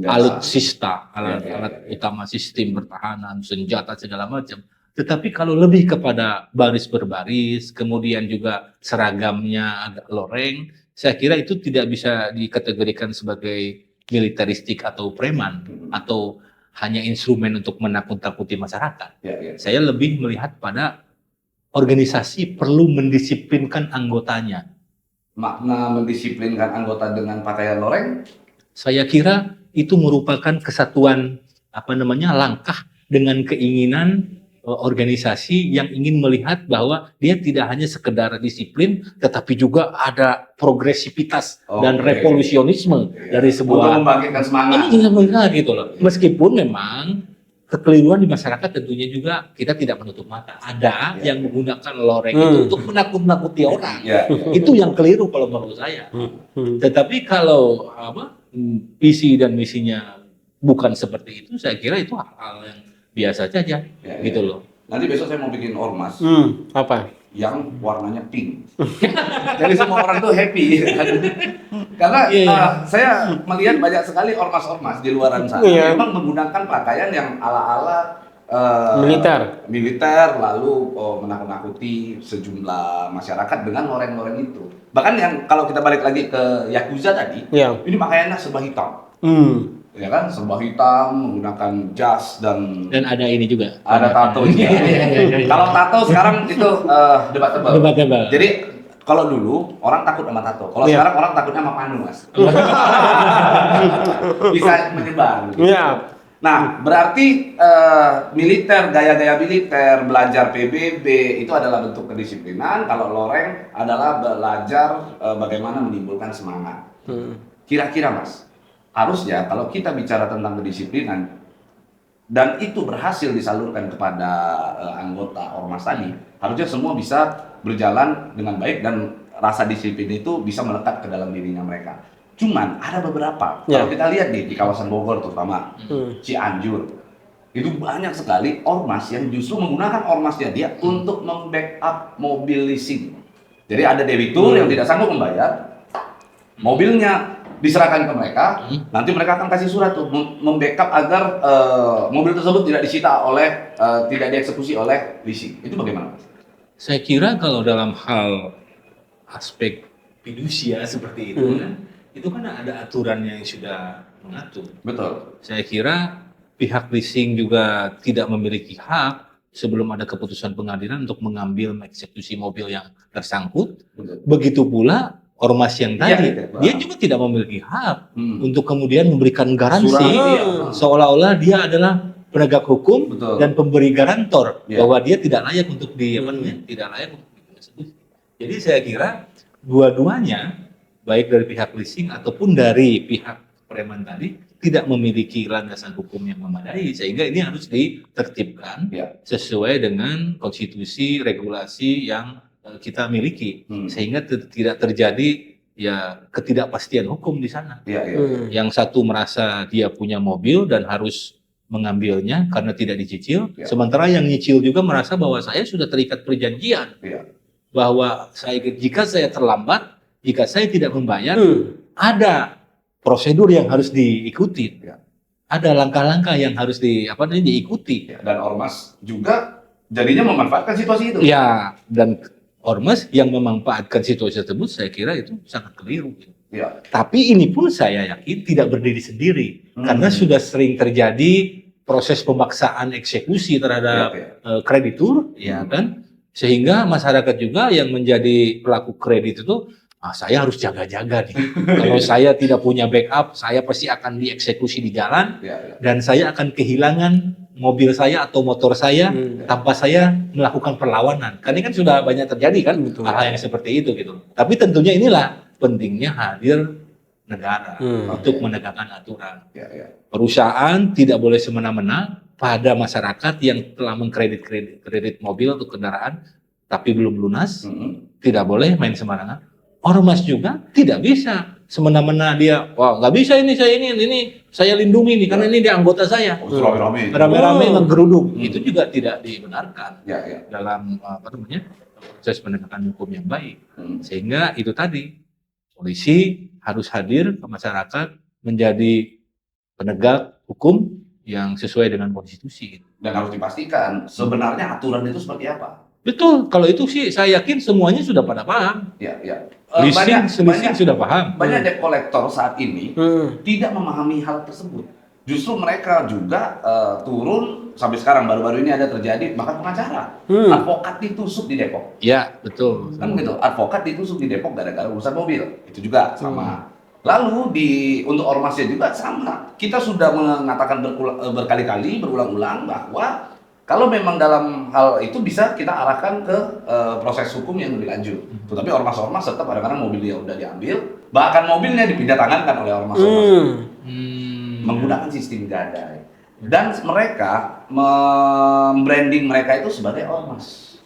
alutsista, alat utama sistem pertahanan, senjata segala macam. Tetapi kalau lebih kepada baris berbaris, kemudian juga seragamnya agak loreng, saya kira itu tidak bisa dikategorikan sebagai militeristik atau preman atau hanya instrumen untuk menakut-nakuti masyarakat. Saya lebih melihat pada organisasi perlu mendisiplinkan anggotanya. Makna mendisiplinkan anggota dengan pakaian loreng? Saya kira itu merupakan kesatuan langkah dengan keinginan organisasi yang ingin melihat bahwa dia tidak hanya sekedar disiplin, tetapi juga ada progresivitas dan revolusionisme dari sebuah membangkitkan semangat. Gitu loh. Meskipun memang kekeliruan di masyarakat tentunya juga kita tidak menutup mata. Ada yang menggunakan loreng itu untuk menakut-nakuti orang. Itu yang keliru kalau menurut saya. Tetapi kalau visi dan misinya bukan seperti itu, saya kira itu hal yang biasa saja, gitu loh. Nanti besok saya mau bikin ormas. Apa? Yang warnanya pink. Jadi semua orang tuh happy. Karena saya melihat banyak sekali ormas-ormas di luaran sana memang menggunakan pakaian yang ala-ala militer lalu menakut-nakuti sejumlah masyarakat dengan loreng-loreng itu. Bahkan yang kalau kita balik lagi ke Yakuza tadi, ini pakaiannya serba hitam. Ya kan, serba hitam, menggunakan jas dan ada ini juga. Ada tato juga. Kalau tato sekarang itu debatable. Jadi kalau dulu orang takut sama tato, kalau sekarang orang takutnya sama panu, Mas. Bisa menyebar. Gitu. Nah, berarti militer, gaya-gaya militer, belajar PBB itu adalah bentuk kedisiplinan. Kalau loreng adalah belajar bagaimana menimbulkan semangat. Kira-kira, Mas, harusnya kalau kita bicara tentang kedisiplinan dan itu berhasil disalurkan kepada anggota ormas tadi, harusnya semua bisa berjalan dengan baik dan rasa disiplin itu bisa melekat ke dalam dirinya mereka. Cuman ada beberapa, kalau kita lihat di kawasan Bogor terutama, Cianjur, itu banyak sekali ormas yang justru menggunakan ormasnya dia untuk membackup mobil leasing. Jadi ada debitur yang tidak sanggup membayar, mobilnya diserahkan ke mereka, nanti mereka akan kasih surat tuh membackup agar mobil tersebut tidak disita oleh, tidak dieksekusi oleh leasing. Itu bagaimana? Saya kira kalau dalam hal aspek fidusia seperti itu itu kan ada aturan yang sudah mengatur. Betul. Saya kira pihak leasing juga tidak memiliki hak sebelum ada keputusan pengadilan untuk mengambil mengeksekusi mobil yang tersangkut. Betul. Begitu pula ormas yang tadi, dia juga tidak memiliki hak untuk kemudian memberikan garansi seolah-olah dia adalah penegak hukum dan pemberi garantor bahwa dia tidak layak untuk tidak layak untuk dieksekusi. Jadi saya kira dua-duanya baik dari pihak leasing ataupun dari pihak preman tadi tidak memiliki landasan hukum yang memadai sehingga ini harus ditertibkan sesuai dengan konstitusi regulasi yang kita miliki sehingga tidak terjadi ketidakpastian hukum di sana. Yang satu merasa dia punya mobil dan harus mengambilnya karena tidak dicicil, sementara yang nyicil juga merasa bahwa saya sudah terikat perjanjian bahwa jika saya terlambat, jika saya tidak membayar, ada prosedur yang harus diikuti, ada langkah-langkah yang harus diikuti. Dan ormas juga jadinya memanfaatkan situasi itu. Ya, dan ormas yang memanfaatkan situasi tersebut, saya kira itu sangat keliru. Tapi ini pun saya yakin tidak berdiri sendiri, karena sudah sering terjadi proses pemaksaan eksekusi terhadap kreditur, ya kan? Sehingga masyarakat juga yang menjadi pelaku kredit itu, saya harus jaga-jaga nih. Kalau saya tidak punya backup, saya pasti akan dieksekusi di jalan, dan saya akan kehilangan mobil saya atau motor saya tanpa saya melakukan perlawanan. Karena ini kan sudah banyak terjadi kan hal-hal yang seperti itu gitu. Tapi tentunya inilah pentingnya hadir negara untuk menegakkan aturan. Perusahaan tidak boleh semena-mena pada masyarakat yang telah mengkredit mobil atau kendaraan tapi belum lunas, tidak boleh main sembarangan. Ormas juga tidak bisa semena-mena dia, wah nggak bisa ini saya lindungi nih karena ini dia anggota saya. Rame-rame ngegeruduk, itu juga tidak dibenarkan dalam proses penegakan hukum yang baik. Sehingga itu tadi polisi harus hadir ke masyarakat menjadi penegak hukum yang sesuai dengan konstitusi. Dan harus dipastikan sebenarnya aturan itu seperti apa. Betul, kalau itu sih saya yakin semuanya sudah pada paham. Leasing sudah paham. Banyak debt collector saat ini tidak memahami hal tersebut. Justru mereka juga turun sampai sekarang baru-baru ini ada terjadi bahkan pengacara, advokat ditusuk di Depok. Ya betul. Kan begitu, advokat ditusuk di Depok gara-gara urusan mobil. Itu juga sama. Lalu untuk ormasnya juga sama. Kita sudah mengatakan berkali-kali berulang-ulang bahwa kalau memang dalam hal itu bisa kita arahkan ke proses hukum yang lebih lanjut. Tetapi ormas-ormas tetap kadang-kadang mobilnya udah diambil, bahkan mobilnya dipindah tangankan oleh ormas-ormas menggunakan sistem gadai. Dan mereka membranding mereka itu sebagai ormas.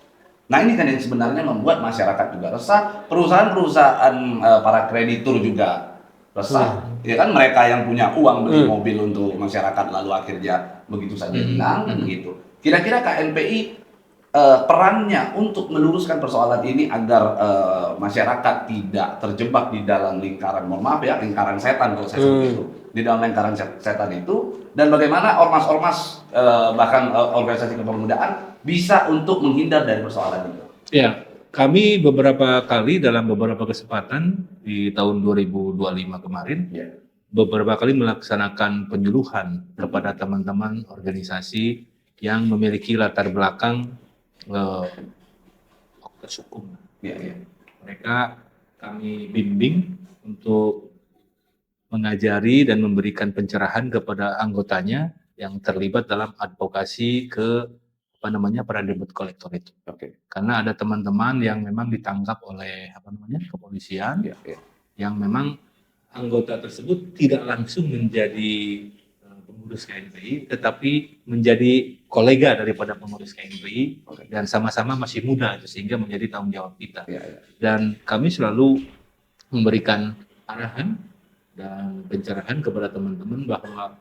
Nah ini kan yang sebenarnya membuat masyarakat juga resah, perusahaan-perusahaan para kreditur juga resah. Ya kan mereka yang punya uang beli mobil untuk masyarakat lalu akhirnya begitu saja hilang begitu. Kira-kira KNPI perannya untuk meluruskan persoalan ini agar masyarakat tidak terjebak di dalam lingkaran, mohon maaf ya, lingkaran setan kalau saya sebut itu, di dalam lingkaran setan itu, dan bagaimana ormas-ormas bahkan organisasi kepemudaan bisa untuk menghindar dari persoalan itu. Ya, kami beberapa kali dalam beberapa kesempatan di tahun 2025 kemarin, beberapa kali melaksanakan penyuluhan kepada teman-teman organisasi yang memiliki latar belakang fakultas hukum. Mereka kami bimbing untuk mengajari dan memberikan pencerahan kepada anggotanya yang terlibat dalam advokasi ke para debt collector itu. Karena ada teman-teman yang memang ditangkap oleh kepolisian, yang memang anggota tersebut tidak langsung menjadi pengurus KNPI, tetapi menjadi kolega daripada pengurus KNPI dan sama-sama masih muda, sehingga menjadi tanggung jawab kita. Dan kami selalu memberikan arahan dan pencerahan kepada teman-teman bahwa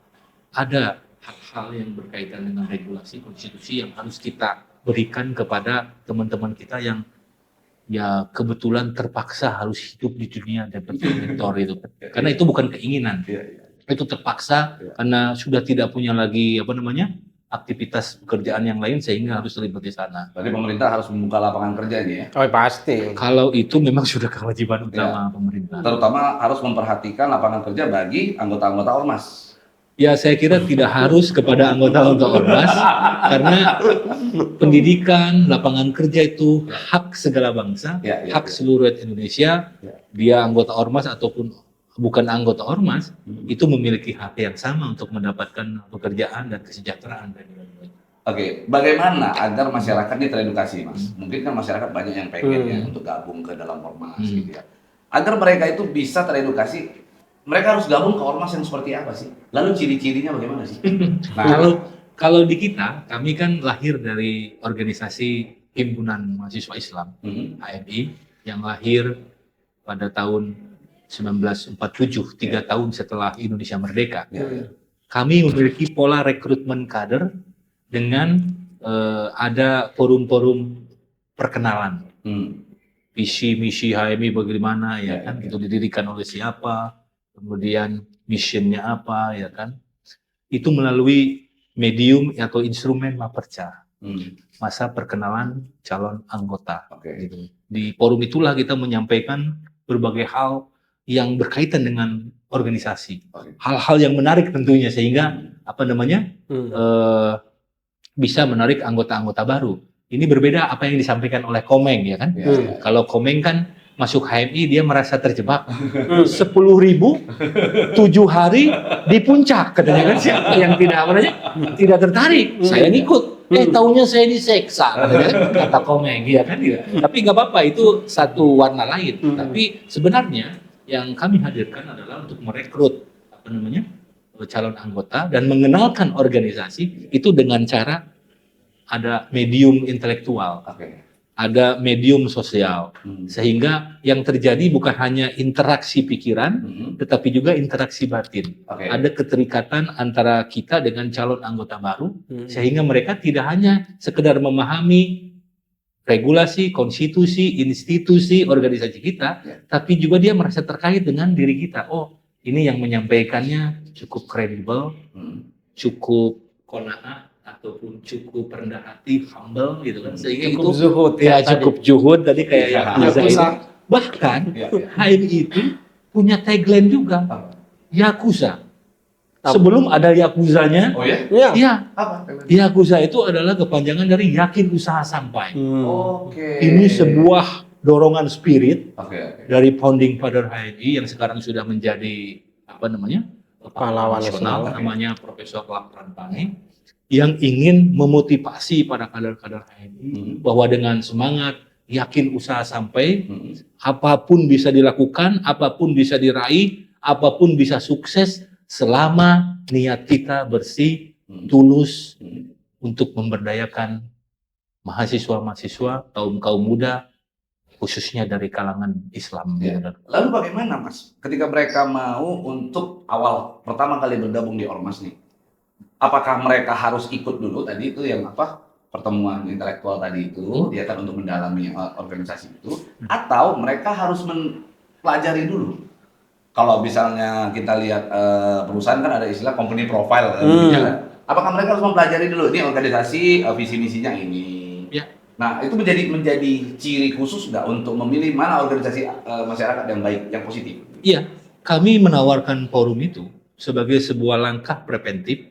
ada hal-hal yang berkaitan dengan regulasi konstitusi yang harus kita berikan kepada teman-teman kita yang ya kebetulan terpaksa harus hidup di dunia debt collector itu. Karena itu bukan keinginan. Itu terpaksa karena sudah tidak punya lagi aktivitas pekerjaan yang lain sehingga harus terlibat di sana. Berarti pemerintah harus membuka lapangan kerja ini ya? Oh pasti. Kalau itu memang sudah kewajiban utama pemerintah. Terutama harus memperhatikan lapangan kerja bagi anggota-anggota ormas. Ya, saya kira tidak harus kepada anggota-anggota ormas karena pendidikan, lapangan kerja itu hak segala bangsa, hak seluruh rakyat Indonesia. Dia anggota ormas ataupun bukan anggota ormas, itu memiliki hak yang sama untuk mendapatkan pekerjaan dan kesejahteraan. Oke, bagaimana agar masyarakat ini teredukasi, Mas? Mungkin kan masyarakat banyak yang pengen ya untuk gabung ke dalam ormas gitu ya. Agar mereka itu bisa teredukasi, mereka harus gabung ke ormas yang seperti apa sih? Lalu ciri-cirinya bagaimana sih? Nah, kalau di kita, kami kan lahir dari organisasi Himpunan Mahasiswa Islam, HMI, yang lahir pada tahun 1947, 3 tahun setelah Indonesia merdeka. Kami memiliki pola rekrutmen kader dengan ada forum-forum perkenalan. Visi misi HMI bagaimana itu didirikan oleh siapa, kemudian misinya apa itu melalui medium atau instrumen Maperca, masa perkenalan calon anggota. Gitu. Di forum itulah kita menyampaikan berbagai hal yang berkaitan dengan organisasi, hal-hal yang menarik tentunya sehingga bisa menarik anggota-anggota baru. Ini berbeda apa yang disampaikan oleh Komeng Kalau Komeng kan masuk HMI dia merasa terjebak. 10.000 7 hari di puncak katanya kan, siapa yang tidak tertarik. Saya ngikut. Tahunya saya diseksa kata Komeng Tapi nggak apa-apa, itu satu warna lain. Tapi sebenarnya yang kami hadirkan adalah untuk merekrut calon anggota dan mengenalkan organisasi itu dengan cara ada medium intelektual, ada medium sosial, sehingga yang terjadi bukan hanya interaksi pikiran, tetapi juga interaksi batin. Ada keterikatan antara kita dengan calon anggota baru, sehingga mereka tidak hanya sekedar memahami regulasi, konstitusi, institusi, organisasi kita, tapi juga dia merasa terkait dengan diri kita. Oh, ini yang menyampaikannya cukup kredibel, cukup qanaah, ataupun cukup rendah hati, humble gitu kan. Sehingga cukup itu zuhud cukup zuhud tadi kayak Yakuza ini. Bahkan HMI itu punya tagline juga, Yakuza. Sebelum ada Yakuzanya, Apa? Yakuza itu adalah kepanjangan dari yakin usaha sampai. Ini sebuah dorongan spirit dari founding father HMI yang sekarang sudah menjadi pahlawan nasional, namanya Profesor Lakran Pane, yang ingin memotivasi para kader-kader HMI bahwa dengan semangat yakin usaha sampai, apapun bisa dilakukan, apapun bisa diraih, apapun bisa sukses selama niat kita bersih, tulus untuk memberdayakan mahasiswa-mahasiswa, kaum muda, khususnya dari kalangan Islam. Lalu bagaimana, Mas, ketika mereka mau untuk pertama kali bergabung di ormas nih? Apakah mereka harus ikut dulu tadi itu yang pertemuan intelektual tadi itu, dia kan untuk mendalami organisasi itu, atau mereka harus mempelajari dulu. Kalau misalnya kita lihat perusahaan kan ada istilah company profile, kan? Apakah mereka harus mempelajari dulu ini organisasi visi misinya ini? Ya. Nah itu menjadi ciri khusus nggak untuk memilih mana organisasi masyarakat yang baik, yang positif? Iya, kami menawarkan forum itu sebagai sebuah langkah preventif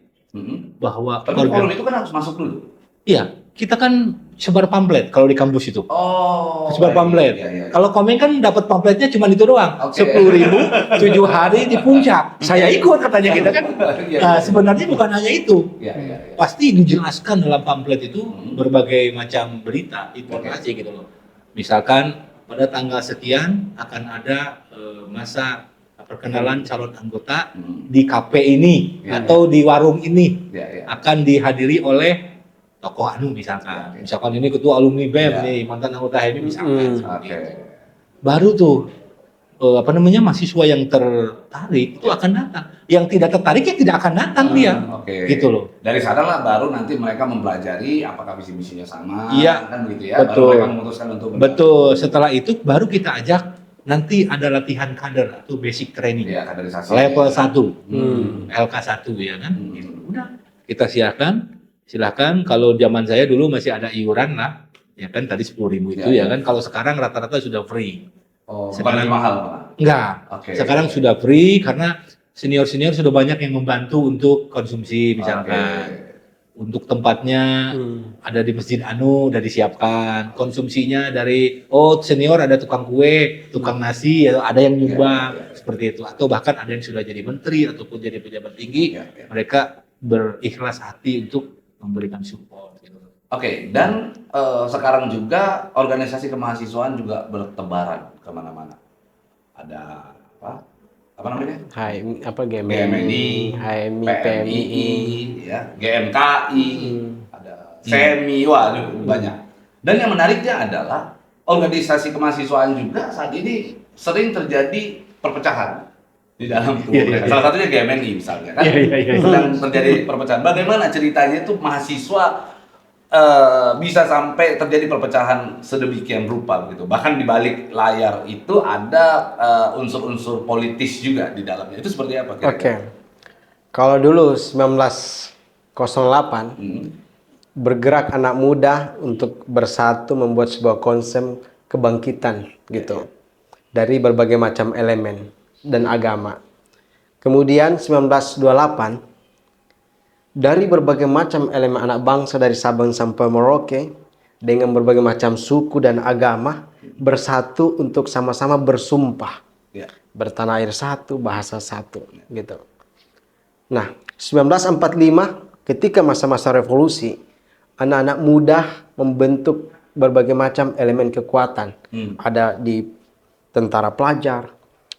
bahwa Tapi forum itu kan harus masuk dulu. Iya, kita kan sebar pamflet kalau di kampus itu. Oh. Sebar pamflet. Iya. Kalau Komeng kan dapat pamfletnya cuma itu doang. Oke. 10.000, 7 hari di puncak. Saya ikut katanya kita kan. Iya. Nah, sebenarnya bukan hanya itu. Iya. Pasti dijelaskan dalam pamflet itu berbagai macam berita, informasi gitu loh. Misalkan pada tanggal sekian akan ada masa perkenalan calon anggota di kafe ini atau di warung ini. Iya. Akan dihadiri oleh tokoh anu misalkan. Misalkan ini ketua alumni BEM nih, mantan anggota HMI misalkan. Oke. Baru tuh mahasiswa yang tertarik itu akan datang. Yang tidak tertarik ya tidak akan datang dia. Oke. Gitu loh. Dari sana lah baru nanti mereka mempelajari apakah visi misinya sama, Iya. kan begitu ya. Betul. Baru mereka memutuskan untuk Betul. Setelah itu baru kita ajak nanti ada latihan kader atau basic training. ya, kaderisasi. Level 1. LK1 ya kan. Gitu. Udah. Kita silahkan kalau zaman saya dulu masih ada iuran lah. Ya kan tadi 10.000 itu ya kan. Kalau sekarang rata-rata sudah free. Oh, bukan Sekarang- lebih mahal malah. Enggak. Oke. Sekarang sudah free karena senior-senior sudah banyak yang membantu untuk konsumsi misalkan. Untuk tempatnya ada di Masjid Anu udah disiapkan. Konsumsinya dari senior ada tukang kue, tukang nasi, ada yang nyumbang seperti itu. Atau bahkan ada yang sudah jadi menteri ataupun jadi pejabat tinggi, mereka berikhlas hati untuk memberikan support. Gitu. Oke, dan sekarang juga organisasi kemahasiswaan juga bertebaran kemana-mana. Ada apa namanya? GMNI, HMI, PMI, ya, GMKI, ada SEMI, waduh banyak. Dan yang menariknya adalah organisasi kemahasiswaan juga saat ini sering terjadi perpecahan di dalam tubuh mereka. Salah satunya GMNI misalnya kan, sedang terjadi perpecahan. Bagaimana ceritanya itu mahasiswa bisa sampai terjadi perpecahan sedemikian rupa gitu. Bahkan di balik layar itu ada unsur-unsur politis juga di dalamnya. Itu seperti apa kira-kira? Oke. Kalau dulu 1908 bergerak anak muda untuk bersatu membuat sebuah konsep kebangkitan gitu. Dari berbagai macam elemen dan agama. Kemudian 1928 dari berbagai macam elemen anak bangsa dari Sabang sampai Merauke dengan berbagai macam suku dan agama bersatu untuk sama-sama bersumpah bertanah air satu, bahasa satu gitu. Nah, 1945 ketika masa-masa revolusi, anak-anak muda membentuk berbagai macam elemen kekuatan. Ada di tentara pelajar,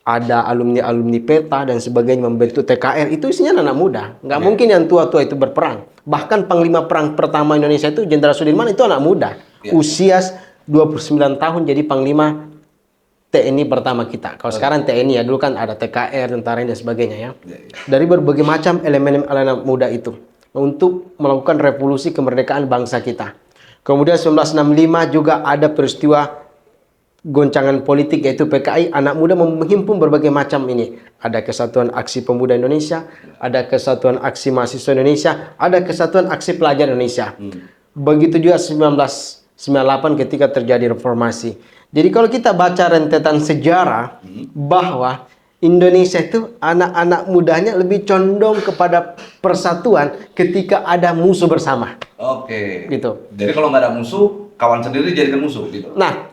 ada alumni-alumni PETA dan sebagainya membentuk TKR. Itu isinya anak muda. Nggak mungkin yang tua-tua itu berperang. Bahkan panglima perang pertama Indonesia itu Jenderal Sudirman itu anak muda. Usia 29 tahun jadi panglima TNI pertama kita. Kalau sekarang TNI ya, dulu kan ada TKR, tentara dan sebagainya ya. Dari berbagai macam elemen anak muda itu untuk melakukan revolusi kemerdekaan bangsa kita. Kemudian 1965 juga ada peristiwa goncangan politik yaitu PKI. Anak muda menghimpun berbagai macam ini. Ada Kesatuan Aksi Pemuda Indonesia, ada Kesatuan Aksi Mahasiswa Indonesia, ada Kesatuan Aksi Pelajar Indonesia. Begitu juga 1998 ketika terjadi reformasi. Jadi kalau kita baca rentetan sejarah bahwa Indonesia itu anak-anak mudanya lebih condong kepada persatuan ketika ada musuh bersama. Oke. Gitu. Jadi kalau nggak ada musuh, kawan sendiri jadikan musuh gitu. Nah,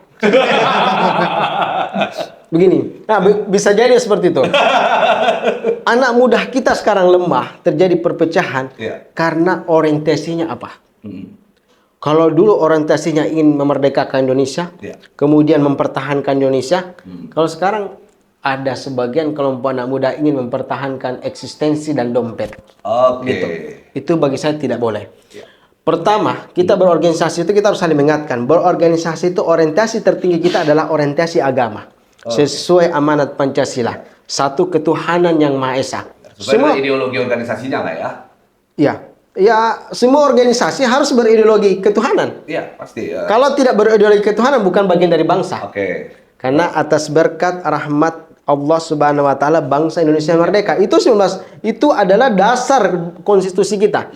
begini. Nah, bisa jadi seperti itu. Anak muda kita sekarang lemah, terjadi perpecahan karena orientasinya apa? Kalau dulu orientasinya ingin memerdekakan Indonesia, kemudian mempertahankan Indonesia. Kalau sekarang ada sebagian kelompok anak muda ingin mempertahankan eksistensi dan dompet. Gitu. Itu bagi saya tidak boleh. Pertama, kita berorganisasi itu kita harus saling mengingatkan. Berorganisasi itu orientasi tertinggi kita adalah orientasi agama. Sesuai amanat Pancasila. Satu ketuhanan yang Maha Esa. Sesuai dengan ideologi organisasinya lah ya. Ya. Ya, semua organisasi harus berideologi ketuhanan. Iya, pasti. Kalau tidak berideologi ketuhanan bukan bagian dari bangsa. Oke. Karena atas berkat rahmat Allah Subhanahu wa taala bangsa Indonesia merdeka. Itu adalah dasar konstitusi kita.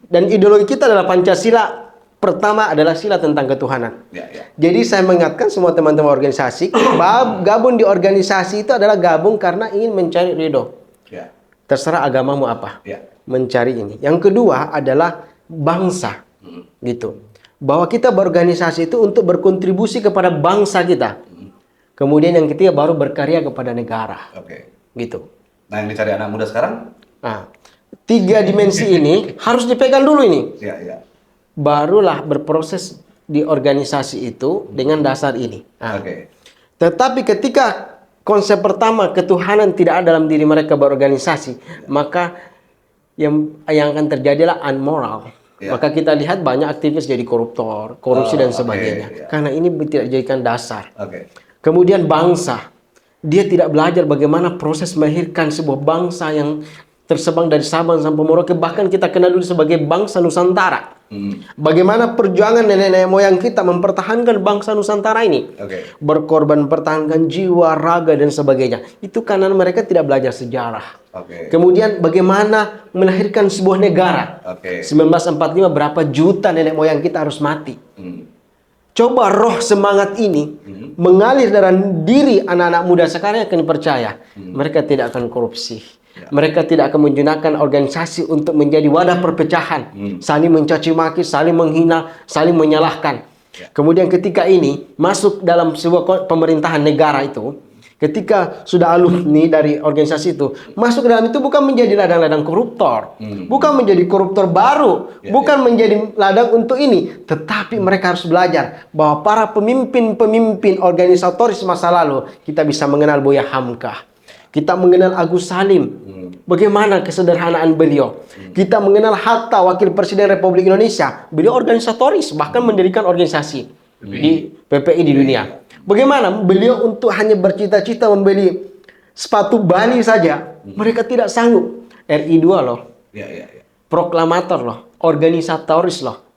Dan ideologi kita adalah Pancasila. Pertama adalah sila tentang ketuhanan. Ya, ya. Jadi saya mengingatkan semua teman-teman organisasi, gabung di organisasi itu adalah gabung karena ingin mencari ridho. Ya. Terserah agamamu apa. Ya. Mencari ini. Yang kedua adalah bangsa. Gitu. Bahwa kita berorganisasi itu untuk berkontribusi kepada bangsa kita. Kemudian yang ketiga baru berkarya kepada negara. Oke. Gitu. Nah, yang dicari anak muda sekarang? Nah, 3 dimensi ini harus dipegang dulu ini. Ya, ya. Barulah berproses di organisasi itu dengan dasar ini. Nah, Oke. tetapi ketika konsep pertama ketuhanan tidak ada dalam diri mereka berorganisasi, maka yang akan terjadi adalah unmoral. Ya. Maka kita lihat banyak aktivis jadi koruptor, korupsi dan sebagainya. ya. Karena ini tidak dijadikan dasar. Oke. Kemudian bangsa, dia tidak belajar bagaimana proses melahirkan sebuah bangsa yang tersebang dari Sabang sampai Merauke. Bahkan kita kenal dulu sebagai bangsa Nusantara. Bagaimana perjuangan nenek-nenek moyang kita mempertahankan bangsa Nusantara ini. Oke. Berkorban mempertahankan jiwa, raga, dan sebagainya. Itu karena mereka tidak belajar sejarah. Oke. Kemudian bagaimana melahirkan sebuah negara. Oke. 1945 berapa juta nenek moyang kita harus mati. Coba roh semangat ini mengalir dalam diri anak-anak muda sekarang akan percaya. Mereka tidak akan korupsi. Mereka tidak akan menggunakan organisasi untuk menjadi wadah perpecahan. Saling mencaci maki, saling menghina, saling menyalahkan. Kemudian ketika ini masuk dalam sebuah pemerintahan negara itu, ketika sudah alumni dari organisasi itu, masuk ke dalam itu bukan menjadi ladang-ladang koruptor. Bukan menjadi koruptor baru. Bukan menjadi ladang untuk ini. Tetapi mereka harus belajar bahwa para pemimpin-pemimpin organisatoris masa lalu, kita bisa mengenal Buya Hamka. Kita mengenal Agus Salim. Bagaimana kesederhanaan beliau. Kita mengenal Hatta, Wakil Presiden Republik Indonesia. Beliau organisatoris, bahkan mendirikan organisasi di PPI di dunia. Bagaimana beliau untuk hanya bercita-cita membeli sepatu Bali saja, mereka tidak sanggup. RI2 loh. Ya, ya, ya. Proklamator loh. Organisatoris loh.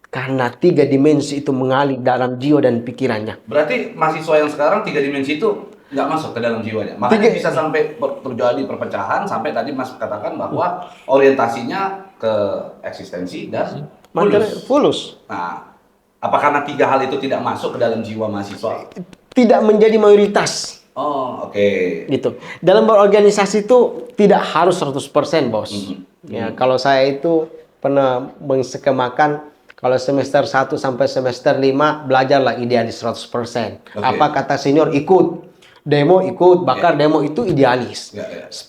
Karena 3 dimensi itu mengalir dalam jiwa dan pikirannya. Berarti mahasiswa yang sekarang 3 dimensi itu nggak masuk ke dalam jiwanya. Makanya bisa sampai terjadi perpecahan, sampai tadi Mas katakan bahwa orientasinya ke eksistensi dan Fulus. Nah, apa karena 3 hal itu tidak masuk ke dalam jiwa mahasiswa? Tidak menjadi mayoritas. Oh, oke. Gitu. Dalam berorganisasi itu tidak harus 100% bos. Ya, kalau saya itu pernah mengskemakan kalau semester 1 sampai semester 5 belajarlah idealis 100%. Apa kata senior ikut. Demo ikut, bakar demo itu idealis.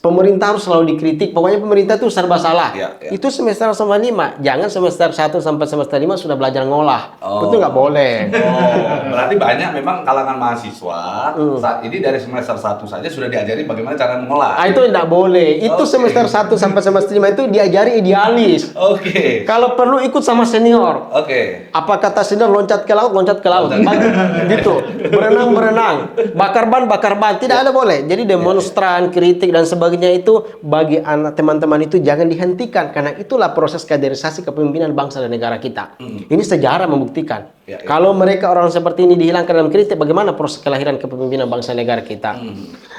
Pemerintah harus selalu dikritik. Pokoknya pemerintah itu serba salah. Itu semester 5. Jangan semester 1 sampai semester 5 sudah belajar ngolah. Itu nggak boleh. Berarti banyak memang kalangan mahasiswa saat ini dari semester 1 saja sudah diajari bagaimana cara mengolah. Itu tidak boleh. Itu semester 1 sampai semester 5 itu diajari idealis. Kalau perlu ikut sama senior. Apa kata senior, loncat ke laut, loncat ke laut. Gitu. Berenang. Bakar ban. Tidak ada boleh. Jadi demonstran, kritik dan sebagainya itu bagi anak teman-teman itu jangan dihentikan karena itulah proses kaderisasi kepemimpinan bangsa dan negara kita. Ini sejarah membuktikan. Kalau mereka orang seperti ini dihilangkan dalam kritik, bagaimana proses kelahiran kepemimpinan bangsa dan negara kita?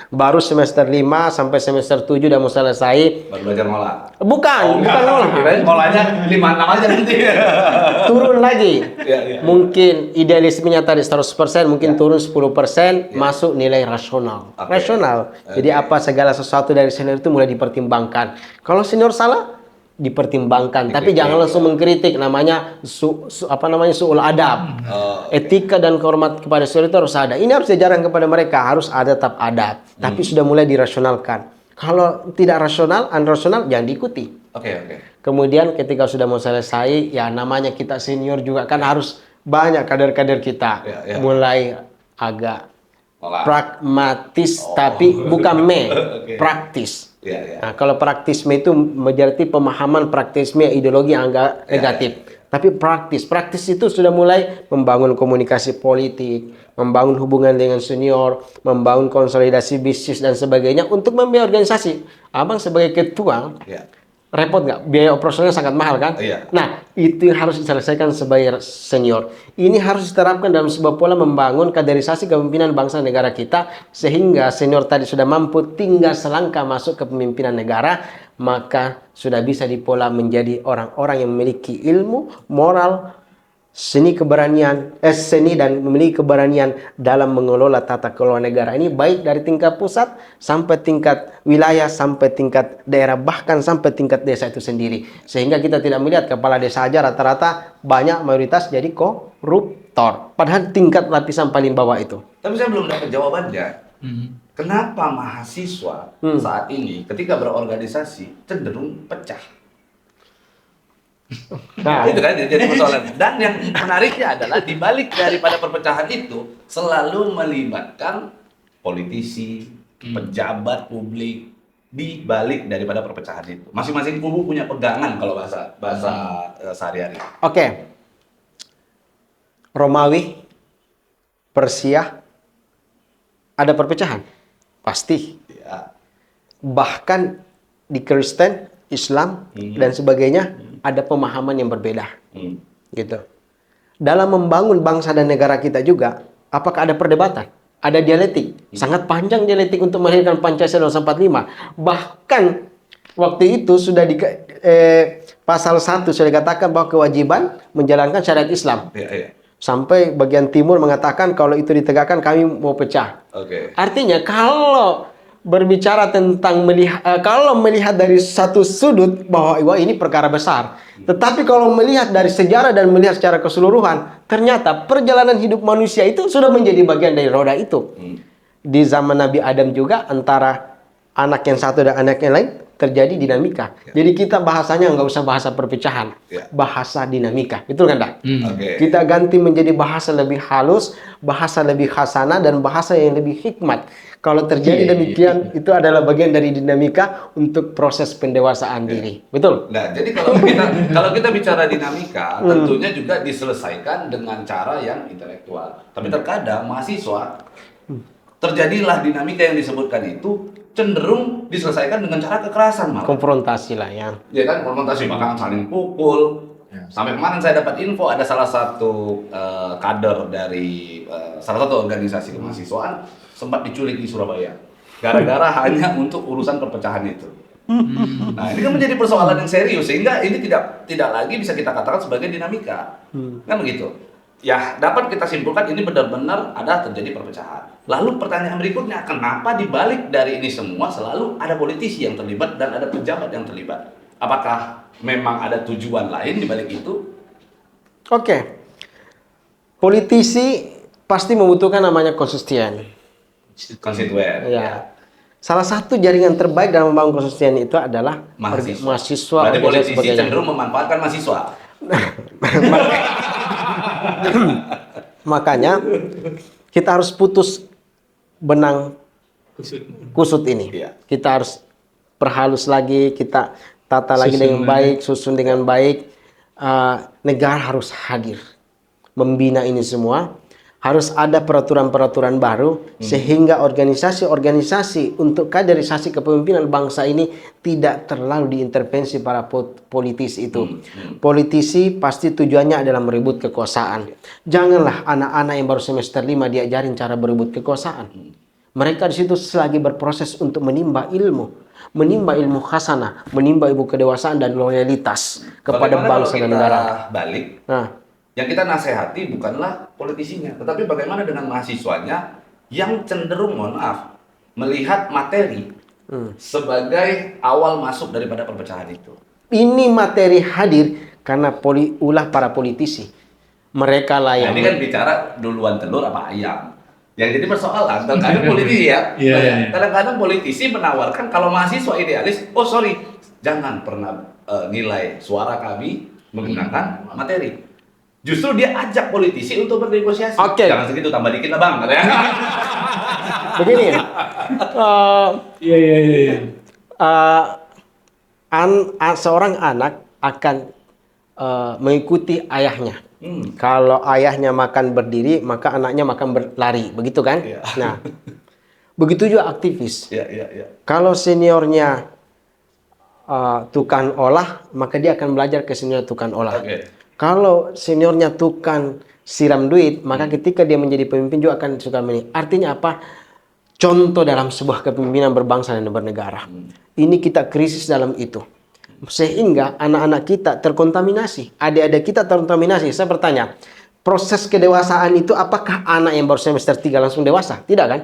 Baru semester 5 sampai semester 7 udah mau selesai. Baru belajar ngolah. Bukan ngolah. Ngolahnya 5-6 aja nanti. Turun lagi. Mungkin idealismenya tadi 100%, mungkin turun 10%, masuk nilai rasional. Jadi apa segala sesuatu dari senior itu mulai dipertimbangkan. Kalau senior salah dipertimbangkan, tapi jangan langsung mengkritik. Namanya su'ul adab. Etika dan kehormat kepada senior itu harus ada. Ini harus diajarkan kepada mereka, harus ada tetap adab. Tapi sudah mulai dirasionalkan. Kalau tidak rasional, unrasional jangan diikuti. Kemudian ketika sudah mau selesai, ya namanya kita senior juga kan harus banyak kader-kader kita mulai agak pragmatis, tapi bukan praktis. Nah, kalau praktisme itu berarti pemahaman praktisme ideologi yang agak negatif. Tapi praktis itu sudah mulai membangun komunikasi politik, membangun hubungan dengan senior, membangun konsolidasi bisnis dan sebagainya untuk membiayai organisasi. Abang sebagai ketua, Repot nggak? Biaya operasionalnya sangat mahal kan? Iya. Nah, itu yang harus diselesaikan sebagai senior. Ini harus diterapkan dalam sebuah pola membangun kaderisasi kepemimpinan bangsa dan negara kita, sehingga senior tadi sudah mampu tinggal selangkah masuk ke pemimpinan negara, maka sudah bisa dipola menjadi orang-orang yang memiliki ilmu, moral, seni dan memiliki keberanian dalam mengelola tata kelola negara ini, baik dari tingkat pusat sampai tingkat wilayah sampai tingkat daerah, bahkan sampai tingkat desa itu sendiri. Sehingga kita tidak melihat kepala desa aja rata-rata banyak mayoritas jadi koruptor, padahal tingkat lapisan paling bawah itu. Tapi saya belum dapat jawabannya. Kenapa mahasiswa saat ini ketika berorganisasi cenderung pecah? Nah, itu kan jadi persoalan. Dan yang menariknya adalah dibalik daripada perpecahan itu selalu melibatkan politisi, pejabat publik di balik daripada perpecahan itu. Masing-masing kubu punya pegangan kalau bahasa sehari-hari. Oke. Romawi, Persia, ada perpecahan? Pasti. Ya. Bahkan di Kristen, Islam, dan sebagainya, ada pemahaman yang berbeda. Gitu. Dalam membangun bangsa dan negara kita juga, apakah ada perdebatan? Ada dialektik. Sangat panjang dialektik untuk melahirkan Pancasila 1945. Bahkan waktu itu sudah di pasal 1 sudah dikatakan bahwa kewajiban menjalankan syariat Islam. Ya. Sampai bagian timur mengatakan kalau itu ditegakkan kami mau pecah. Artinya kalau berbicara tentang kalau melihat dari satu sudut bahwa wah ini perkara besar, tetapi kalau melihat dari sejarah dan melihat secara keseluruhan, ternyata perjalanan hidup manusia itu sudah menjadi bagian dari roda itu. Di zaman Nabi Adam juga antara anak yang satu dan anak yang lain terjadi dinamika. Jadi kita bahasanya nggak usah bahasa perpecahan, bahasa dinamika, betul kan, Dak? Kita ganti menjadi bahasa lebih halus, bahasa lebih hasanah, dan bahasa yang lebih hikmat. Kalau terjadi demikian, itu adalah bagian dari dinamika untuk proses pendewasaan diri, betul? Nah, jadi kalau kita bicara dinamika, tentunya juga diselesaikan dengan cara yang intelektual. Tapi terkadang mahasiswa terjadilah dinamika yang disebutkan itu cenderung diselesaikan dengan cara kekerasan malah. Konfrontasi lah ya. Ya kan, konfrontasi, bahkan saling pukul. Sampai kemarin saya dapat info ada salah satu kader dari salah satu organisasi kemahasiswaan sempat diculik di Surabaya gara-gara hanya untuk urusan perpecahan itu. Nah, ini kan menjadi persoalan yang serius sehingga ini tidak lagi bisa kita katakan sebagai dinamika. Kan begitu. Ya, dapat kita simpulkan ini benar-benar ada terjadi perpecahan. Lalu pertanyaan berikutnya, kenapa dibalik dari ini semua selalu ada politisi yang terlibat dan ada pejabat yang terlibat? Apakah memang ada tujuan lain dibalik itu? Oke. Politisi pasti membutuhkan namanya konstituen. Konstituen. Ya. Salah satu jaringan terbaik dalam membangun konstituen itu adalah mahasiswa. Berarti politisi cenderung memanfaatkan mahasiswa. Makanya kita harus putus benang kusut ini. Kita harus perhalus lagi, kita tata lagi dengan baik, susun dengan baik. Negara harus hadir membina ini semua. Harus ada peraturan-peraturan baru sehingga organisasi-organisasi untuk kaderisasi kepemimpinan bangsa ini tidak terlalu diintervensi para politisi itu. Politisi pasti tujuannya adalah merebut kekuasaan. Janganlah anak-anak yang baru semester 5 diajarin cara berebut kekuasaan. Mereka di situ selagi berproses untuk menimba ilmu khasanah, menimba ilmu kedewasaan dan loyalitas kepada bangsa dan negara. Balik. Yang kita nasihati bukanlah politisinya, tetapi bagaimana dengan mahasiswanya yang cenderung, mohon maaf, melihat materi sebagai awal masuk daripada perpecahan itu. Ini materi hadir karena ulah para politisi. Mereka lah yang... Nah, ini kan bicara duluan telur apa ayam. Yang jadi persoalan, kadang-kadang politisi kadang-kadang politisi menawarkan kalau mahasiswa idealis, jangan pernah nilai suara kami menggunakan materi. Justru dia ajak politisi untuk bernegosiasi. Jangan segitu, tambah dikit lah bang. Begini, seorang anak akan mengikuti ayahnya. Kalau ayahnya makan berdiri, maka anaknya makan berlari, begitu kan? Nah, begitu juga aktivis. Kalau seniornya tukang olah, maka dia akan belajar ke senior tukang olah. Oke. Kalau seniornya tukang siram duit, maka ketika dia menjadi pemimpin juga akan suka menilai. Artinya apa? Contoh dalam sebuah kepemimpinan berbangsa dan bernegara. Ini kita krisis dalam itu. Sehingga anak-anak kita terkontaminasi, adik-adik kita terkontaminasi. Saya bertanya, proses kedewasaan itu apakah anak yang baru semester 3 langsung dewasa? Tidak kan?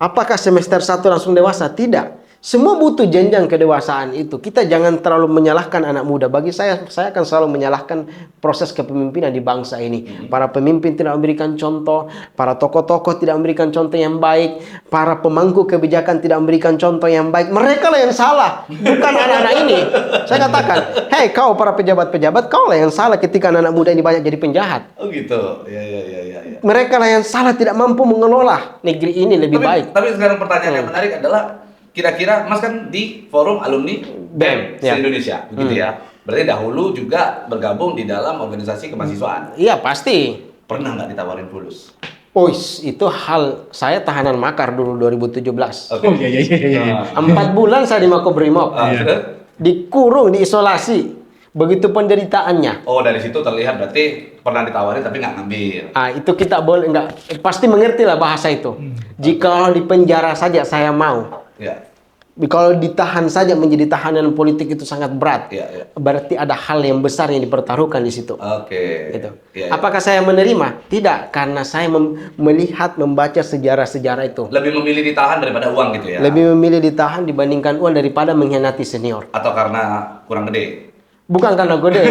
Apakah semester 1 langsung dewasa? Tidak. Semua butuh jenjang kedewasaan itu. Kita jangan terlalu menyalahkan anak muda. Bagi saya akan selalu menyalahkan proses kepemimpinan di bangsa ini. Para pemimpin tidak memberikan contoh, para tokoh-tokoh tidak memberikan contoh yang baik, para pemangku kebijakan tidak memberikan contoh yang baik. Mereka lah yang salah, bukan anak-anak ini. Saya katakan, hei kau para pejabat-pejabat, kau lah yang salah ketika anak-anak muda ini banyak jadi penjahat. Oh gitu. Ya. Mereka lah yang salah, tidak mampu mengelola negeri ini lebih baik. Tapi sekarang pertanyaan yang menarik adalah, kira-kira Mas kan di forum alumni BEM se-Indonesia, begitu ya. Berarti dahulu juga bergabung di dalam organisasi kemahasiswaan. Iya pasti. Pernah nggak ditawarin fulus? Itu hal saya tahanan makar dulu 2017. Oke. Oh iya. 4 bulan saya di Makobrimob. Dikurung, diisolasi. Begitu penderitaannya. Oh, dari situ terlihat berarti pernah ditawarin tapi nggak ngambil. Itu kita boleh nggak pasti mengerti lah bahasa itu. Jika di penjara saja saya mau. Ya. Kalau ditahan saja menjadi tahanan politik itu sangat berat. Ya. Berarti ada hal yang besar yang dipertaruhkan di situ. Oke. Gitu. Ya. Apakah saya menerima? Tidak, karena saya melihat, membaca sejarah-sejarah itu. Lebih memilih ditahan daripada uang gitu ya? Lebih memilih ditahan dibandingkan uang daripada mengkhianati senior. Atau karena kurang gede? Bukan karena gede.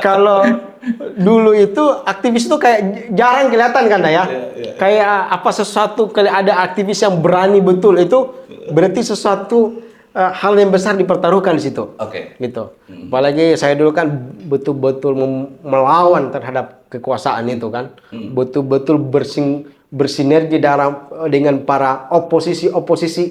Kalau dulu itu aktivis itu kayak jarang kelihatan kan ya? Kayak apa sesuatu kali ada aktivis yang berani betul itu berarti sesuatu hal yang besar dipertaruhkan di situ. Oke. Gitu. Apalagi saya dulu kan betul-betul melawan terhadap kekuasaan itu kan. Betul-betul bersinergi dengan para oposisi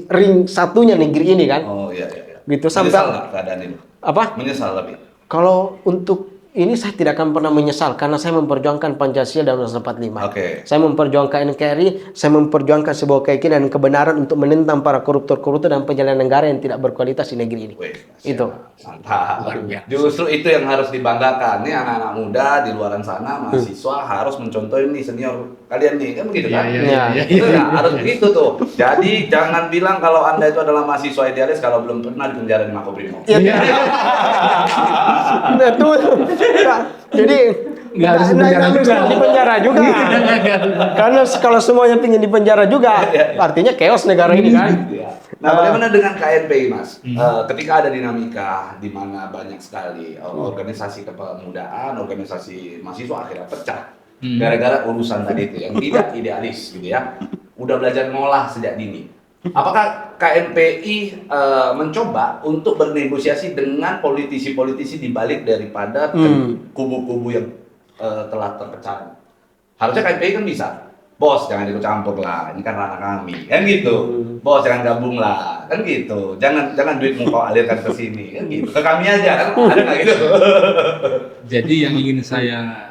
ring satunya negeri ini kan. Oh iya. Gitu sampai Menyesal nggak keadaan ini? apa? Menyesal tapi? Kalau untuk ini saya tidak akan pernah menyesal karena saya memperjuangkan Pancasila dan 1945. Oke. Saya memperjuangkan NKRI, saya memperjuangkan sebuah keyakinan dan kebenaran untuk menentang para koruptor-koruptor dan penyelenggara negara yang tidak berkualitas di negeri ini. Wih, Itu. mantap. Luar biasa. Justru itu yang harus dibanggakan. Nih anak-anak muda di luaran sana, mahasiswa harus mencontoh ini senior kalian nih, kan begitu kan? Iya. Itu ya, harus begitu tuh. Jadi jangan bilang kalau Anda itu adalah mahasiswa idealis kalau belum pernah di penjara di Makobrimob. Betul. Jadi nggak harus di penjara juga. Di penjara juga. Karena kalau semuanya ingin di penjara juga, artinya chaos negara ini kan. Nah, bagaimana dengan KNPI, Mas? Ketika ada dinamika di mana banyak sekali organisasi kepemudaan, organisasi mahasiswa akhirnya pecah gara-gara urusan tadi itu yang tidak idealis gitu ya. Udah belajar ngolah sejak dini. Apakah KNPI mencoba untuk bernegosiasi dengan politisi-politisi di balik daripada kubu-kubu yang telah terpecah? Harusnya KNPI kan bisa. Bos, jangan ikut campur lah, ini kan ranah kami, kan gitu. Bos, jangan gabung lah, kan gitu. Jangan duitmu kau alirkan ke sini, kan gitu. Ke kami aja, kan ada nggak gitu? Jadi yang ingin saya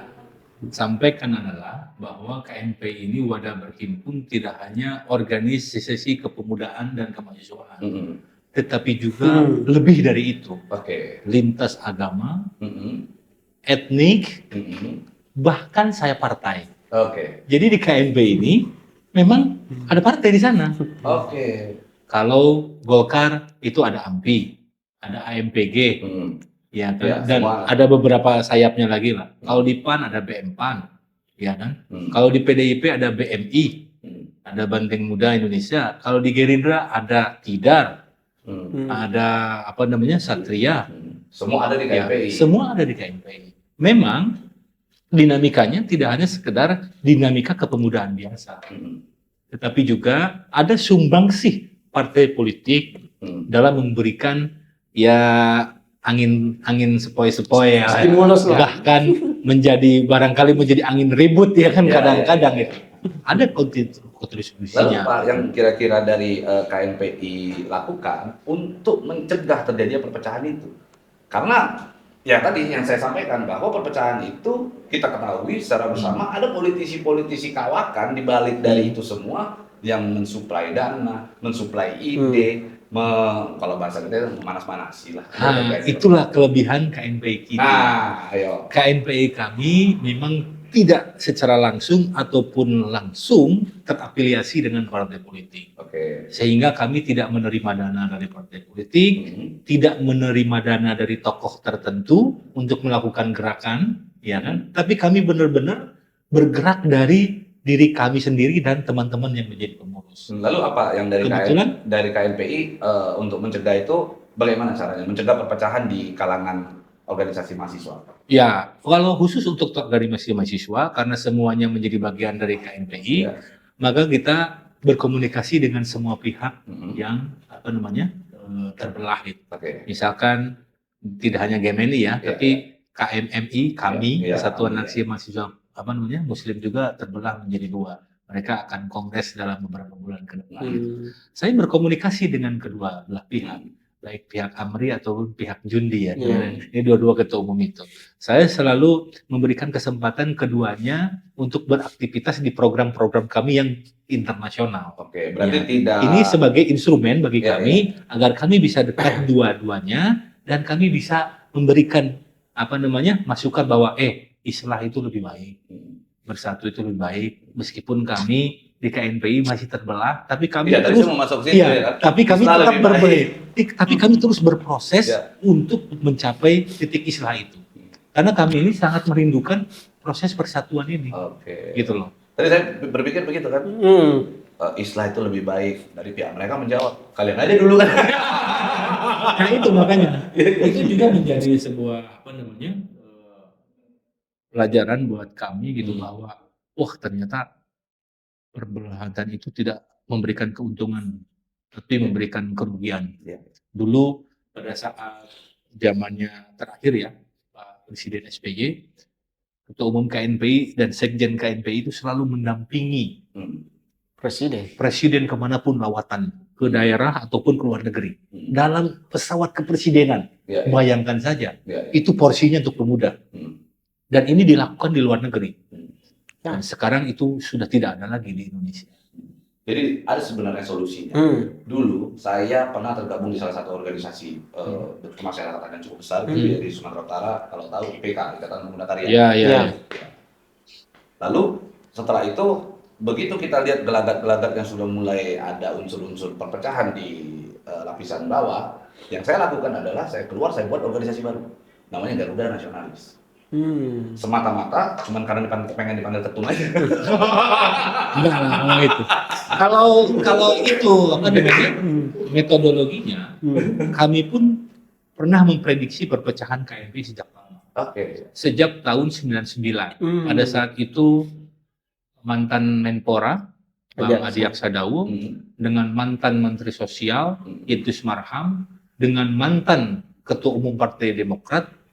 sampaikan adalah bahwa KNPI ini wadah berhimpun tidak hanya organisasi kepemudaan dan kemahasiswaan, tetapi juga lebih dari itu. Oke. Lintas agama, etnik, bahkan saya partai. Oke. Jadi di KNPI ini memang ada partai di sana. Oke. Kalau Golkar itu ada AMPI, ada AMPG, ya, Ya, dan semua. ada beberapa sayapnya lagi lah. Kalau di PAN ada BM-PAN, ya kan? Kalau di PDIP ada BMI, ada Banteng Muda Indonesia. Kalau di Gerindra ada TIDAR, ada apa namanya Satria. Semua ada di Ya, KNPI. semua ada di KNPI. Memang dinamikanya tidak hanya sekedar dinamika kepemudaan biasa, tetapi juga ada sumbangsih partai politik dalam memberikan ya angin sepoi-sepoi ya, Stimulus lah. bahkan barangkali menjadi angin ribut ya kan kadang-kadang itu. Ada Lalu kontribusinya. Pak, yang kira-kira dari KNPI lakukan untuk mencegah terjadinya perpecahan itu? Karena ya tadi yang saya sampaikan bahwa perpecahan itu kita ketahui secara bersama ada politisi-politisi kawakan di balik dari itu semua yang mensuplai dana, mensuplai ide, kalau bahasa kita memanas-manasi lah. Itulah kelebihan KNPI kita. Ayo. KNPI kami memang tidak secara langsung ataupun langsung terafiliasi dengan partai politik. Sehingga kami tidak menerima dana dari partai politik, tidak menerima dana dari tokoh tertentu untuk melakukan gerakan, ya kan? Tapi kami benar-benar bergerak dari diri kami sendiri dan teman-teman yang menjadi pengurus. Lalu apa yang dari KNPI untuk mencegah itu bagaimana caranya? Mencegah perpecahan di kalangan organisasi mahasiswa? Ya, kalau khusus untuk organisasi mahasiswa, karena semuanya menjadi bagian dari KNPI, maka kita berkomunikasi dengan semua pihak yang terbelah. Misalkan tidak hanya GMNI ya, tapi KMMI, kami Kesatuan Aksi Mahasiswa Muslim juga terbelah menjadi dua. Mereka akan kongres dalam beberapa bulan ke depan. Saya berkomunikasi dengan kedua belah pihak, baik pihak AMRI ataupun pihak Jundi ya. Ini dua-dua ketua umum itu. Saya selalu memberikan kesempatan keduanya untuk beraktivitas di program-program kami yang internasional. Berarti ini sebagai instrumen bagi kami agar kami bisa dekat dua-duanya dan kami bisa memberikan masukan bahwa Islah itu lebih baik, bersatu itu lebih baik, meskipun kami di KNPI masih terbelah, tapi kami tapi kami tetap tapi kami terus berproses untuk mencapai titik Islah itu. Karena kami ini sangat merindukan proses persatuan ini. Gitu loh. Tadi saya berpikir begitu kan. Islah itu lebih baik, dari pihak mereka menjawab, kalian aja dulu kan. Nah itu makanya itu juga menjadi sebuah pelajaran buat kami gitu bahwa ternyata perbelahan itu tidak memberikan keuntungan tapi memberikan kerugian. Dulu pada saat zamannya terakhir ya Pak Presiden SBY, Ketua Umum KNPI dan Sekjen KNPI itu selalu mendampingi Presiden kemanapun lawatan, ke daerah ataupun ke luar negeri dalam pesawat kepresidenan. Bayangkan saja, itu porsinya untuk pemuda. Dan ini dilakukan di luar negeri. Dan sekarang itu sudah tidak ada lagi di Indonesia. Jadi ada sebenarnya solusinya. Dulu saya pernah tergabung di salah satu organisasi kemasyarakatan yang cukup besar di Sumatera Utara, kalau tahu IPK, Ikatan Pemuda Karya. Lalu setelah itu begitu kita lihat gelagat-gelagat yang sudah mulai ada unsur-unsur perpecahan di lapisan bawah, yang saya lakukan adalah saya keluar, saya buat organisasi baru, namanya Garuda Nasionalis. Semata-mata cuman karena pengen dipanggil ketum aja. Enggak lah itu. Kalau itu metodologinya, kami pun pernah memprediksi perpecahan KNPI sejak lama. Sejak tahun 99. Pada saat itu mantan Menpora Bang Adi Aksadau dengan mantan Menteri Sosial Idrus Marham dengan mantan Ketua Umum Partai Demokrat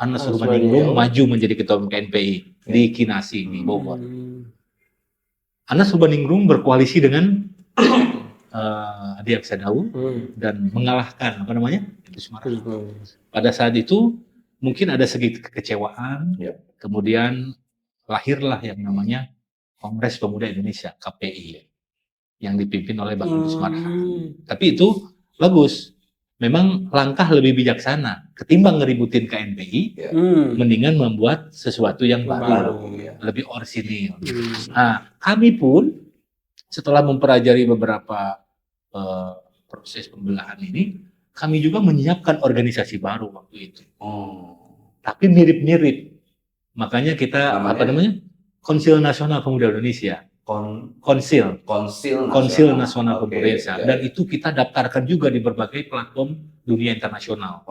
Anas Urbaningrum maju menjadi Ketua Umum KNPI di Kinasi di Bogor. Anas Urbaningrum berkoalisi dengan Adi Aksadau dan mengalahkan Idrus Marham. Pada saat itu mungkin ada sedikit kekecewaan, kemudian lahirlah yang namanya Kongres Pemuda Indonesia (KPI) yang dipimpin oleh Bang Idrus Marham. Tapi itu bagus. Memang langkah lebih bijaksana ketimbang ngeributin KNPI, mendingan membuat sesuatu yang baru, lebih orisinil. Nah, kami pun setelah mempelajari beberapa proses pembelahan ini, kami juga menyiapkan organisasi baru waktu itu. Tapi mirip-mirip. Makanya kita Konsil Nasional Pemuda Indonesia. Konsil Nasional Pemuda Indonesia. Dan itu kita daftarkan juga di berbagai platform dunia internasional.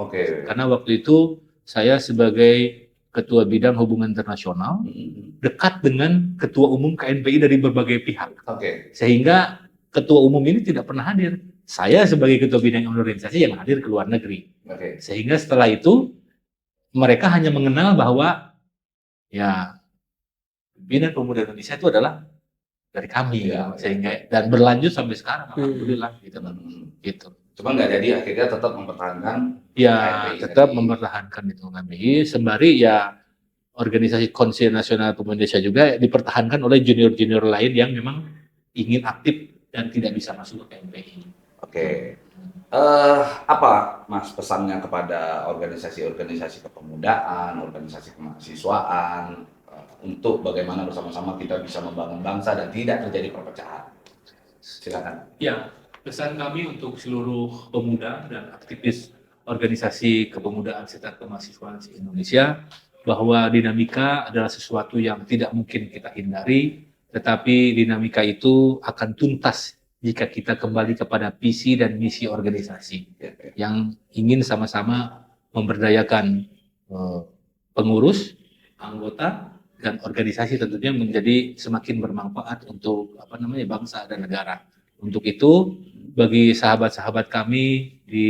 Karena waktu itu saya sebagai Ketua Bidang Hubungan Internasional dekat dengan Ketua Umum KNPI dari berbagai pihak. Sehingga Ketua Umum ini tidak pernah hadir. Saya sebagai Ketua Bidang Organisasi yang hadir ke luar negeri. Sehingga setelah itu mereka hanya mengenal bahwa pimpinan Pemuda Indonesia itu adalah dari kami, sehingga dan berlanjut sampai sekarang, alhamdulillah gitu. Cuma nggak jadi akhirnya tetap mempertahankan. Tetap mempertahankan itu kami. Sembari organisasi Konsil Nasional Pemuda Indonesia juga dipertahankan oleh junior-junior lain yang memang ingin aktif dan tidak bisa masuk ke KNPI. Oke. Apa Mas pesannya kepada organisasi-organisasi kepemudaan, organisasi kemahasiswaan untuk bagaimana bersama-sama kita bisa membangun bangsa dan tidak terjadi perpecahan? Silakan. Ya, pesan kami untuk seluruh pemuda dan aktivis organisasi kepemudaan serta kemahasiswaan se-Indonesia bahwa dinamika adalah sesuatu yang tidak mungkin kita hindari, tetapi dinamika itu akan tuntas jika kita kembali kepada visi dan misi organisasi yang ingin sama-sama memberdayakan pengurus, anggota, dan organisasi tentunya menjadi semakin bermanfaat untuk bangsa dan negara. Untuk itu, bagi sahabat-sahabat kami di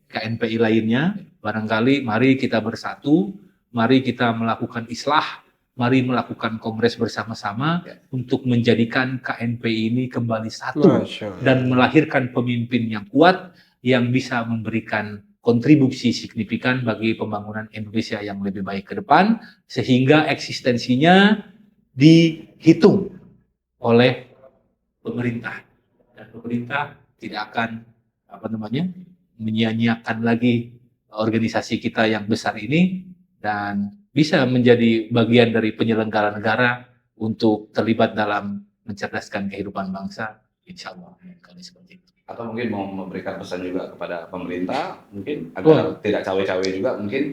KNPI lainnya, barangkali mari kita bersatu, mari kita melakukan islah, mari melakukan kongres bersama-sama untuk menjadikan KNPI ini kembali satu dan melahirkan pemimpin yang kuat yang bisa memberikan kontribusi signifikan bagi pembangunan Indonesia yang lebih baik ke depan, sehingga eksistensinya dihitung oleh pemerintah, dan pemerintah tidak akan menyia-nyiakan lagi organisasi kita yang besar ini dan bisa menjadi bagian dari penyelenggara negara untuk terlibat dalam mencerdaskan kehidupan bangsa, insya Allah kali seperti itu. Atau mungkin mau memberikan pesan juga kepada pemerintah, mungkin agar tidak cawe-cawe juga mungkin.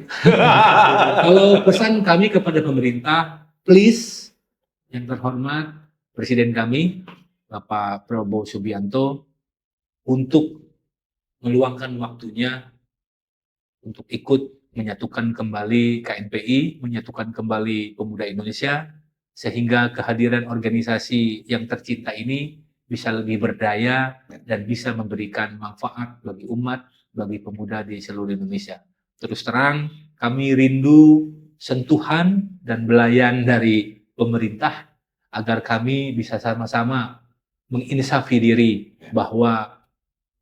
Kalau pesan kami kepada pemerintah, please, yang terhormat Presiden kami, Bapak Prabowo Subianto, untuk meluangkan waktunya untuk ikut menyatukan kembali KNPI, menyatukan kembali pemuda Indonesia, sehingga kehadiran organisasi yang tercinta ini bisa lebih berdaya dan bisa memberikan manfaat bagi umat, bagi pemuda di seluruh Indonesia. Terus terang, kami rindu sentuhan dan belayan dari pemerintah agar kami bisa sama-sama menginsafi diri bahwa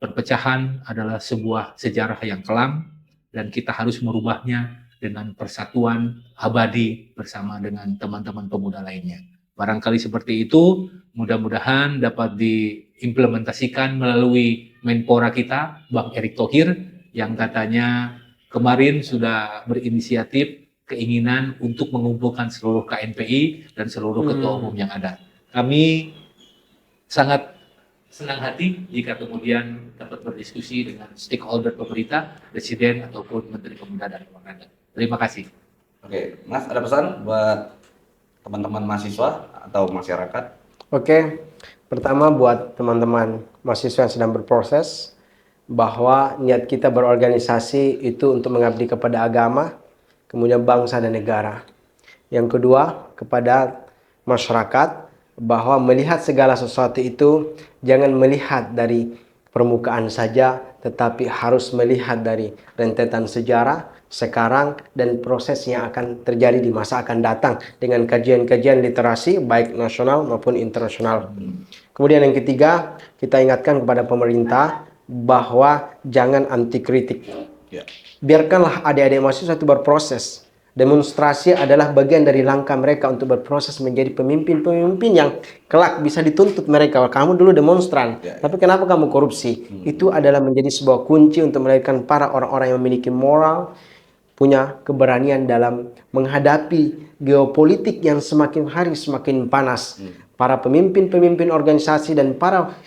perpecahan adalah sebuah sejarah yang kelam, dan kita harus merubahnya dengan persatuan abadi bersama dengan teman-teman pemuda lainnya. Barangkali seperti itu, mudah-mudahan dapat diimplementasikan melalui Menpora kita, Bang Erick Thohir, yang katanya kemarin sudah berinisiatif keinginan untuk mengumpulkan seluruh KNPI dan seluruh ketua umum yang ada. Kami sangat senang hati jika kemudian dapat berdiskusi dengan stakeholder pemerintah, presiden ataupun menteri pemuda dan olahraga. Terima kasih. Oke, Mas, ada pesan buat teman-teman mahasiswa atau masyarakat? Oke, pertama buat teman-teman mahasiswa yang sedang berproses, bahwa niat kita berorganisasi itu untuk mengabdi kepada agama, kemudian bangsa dan negara. Yang kedua, kepada masyarakat, bahwa melihat segala sesuatu itu jangan melihat dari permukaan saja, tetapi harus melihat dari rentetan sejarah sekarang dan proses yang akan terjadi di masa akan datang dengan kajian-kajian literasi baik nasional maupun internasional. Kemudian yang ketiga, kita ingatkan kepada pemerintah bahwa jangan anti kritik. Biarkanlah adik-adik mahasiswa itu berproses. Demonstrasi adalah bagian dari langkah mereka untuk berproses menjadi pemimpin-pemimpin yang kelak bisa dituntut mereka. Kamu dulu demonstran, tapi kenapa kamu korupsi? Itu adalah menjadi sebuah kunci untuk melahirkan para orang-orang yang memiliki moral, punya keberanian dalam menghadapi geopolitik yang semakin hari semakin panas. Para pemimpin-pemimpin organisasi dan para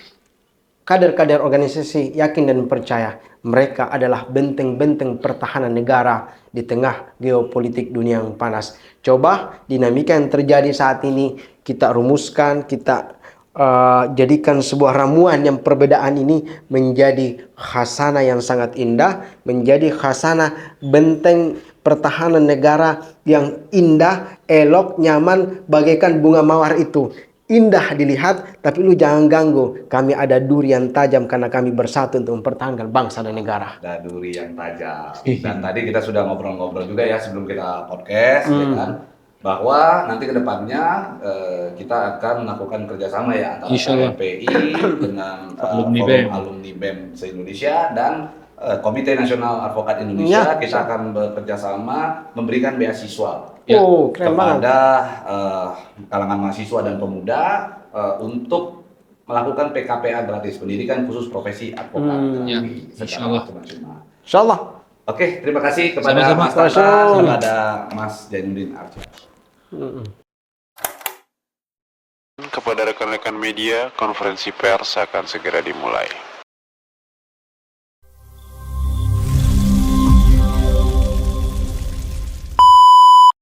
kader-kader organisasi yakin dan percaya mereka adalah benteng-benteng pertahanan negara di tengah geopolitik dunia yang panas. Coba dinamika yang terjadi saat ini kita rumuskan, kita jadikan sebuah ramuan yang perbedaan ini menjadi khasanah yang sangat indah, menjadi khasanah benteng pertahanan negara yang indah, elok, nyaman, bagaikan bunga mawar itu. Indah dilihat, tapi lu jangan ganggu. Kami ada duri yang tajam karena kami bersatu untuk mempertahankan bangsa dan negara. Ada duri yang tajam. Dan tadi kita sudah ngobrol-ngobrol juga ya sebelum kita podcast, ya kan? Bahwa nanti ke depannya kita akan melakukan kerjasama ya antara KNPI dengan Forum Alumni BEM se-Indonesia dan Komite Nasional Advokat Indonesia. Kita akan bekerjasama memberikan beasiswa keren kepada kalangan mahasiswa dan pemuda untuk melakukan PKPA gratis, pendidikan khusus profesi advokat Ya, secara insyaallah. cuma-cuma. Insyaallah. Oke, terima kasih kepada Sama-sama. Mas Tata, Sama-sama. kepada Mas Zainuddin Arsyad. Kepada rekan-rekan media, konferensi pers akan segera dimulai.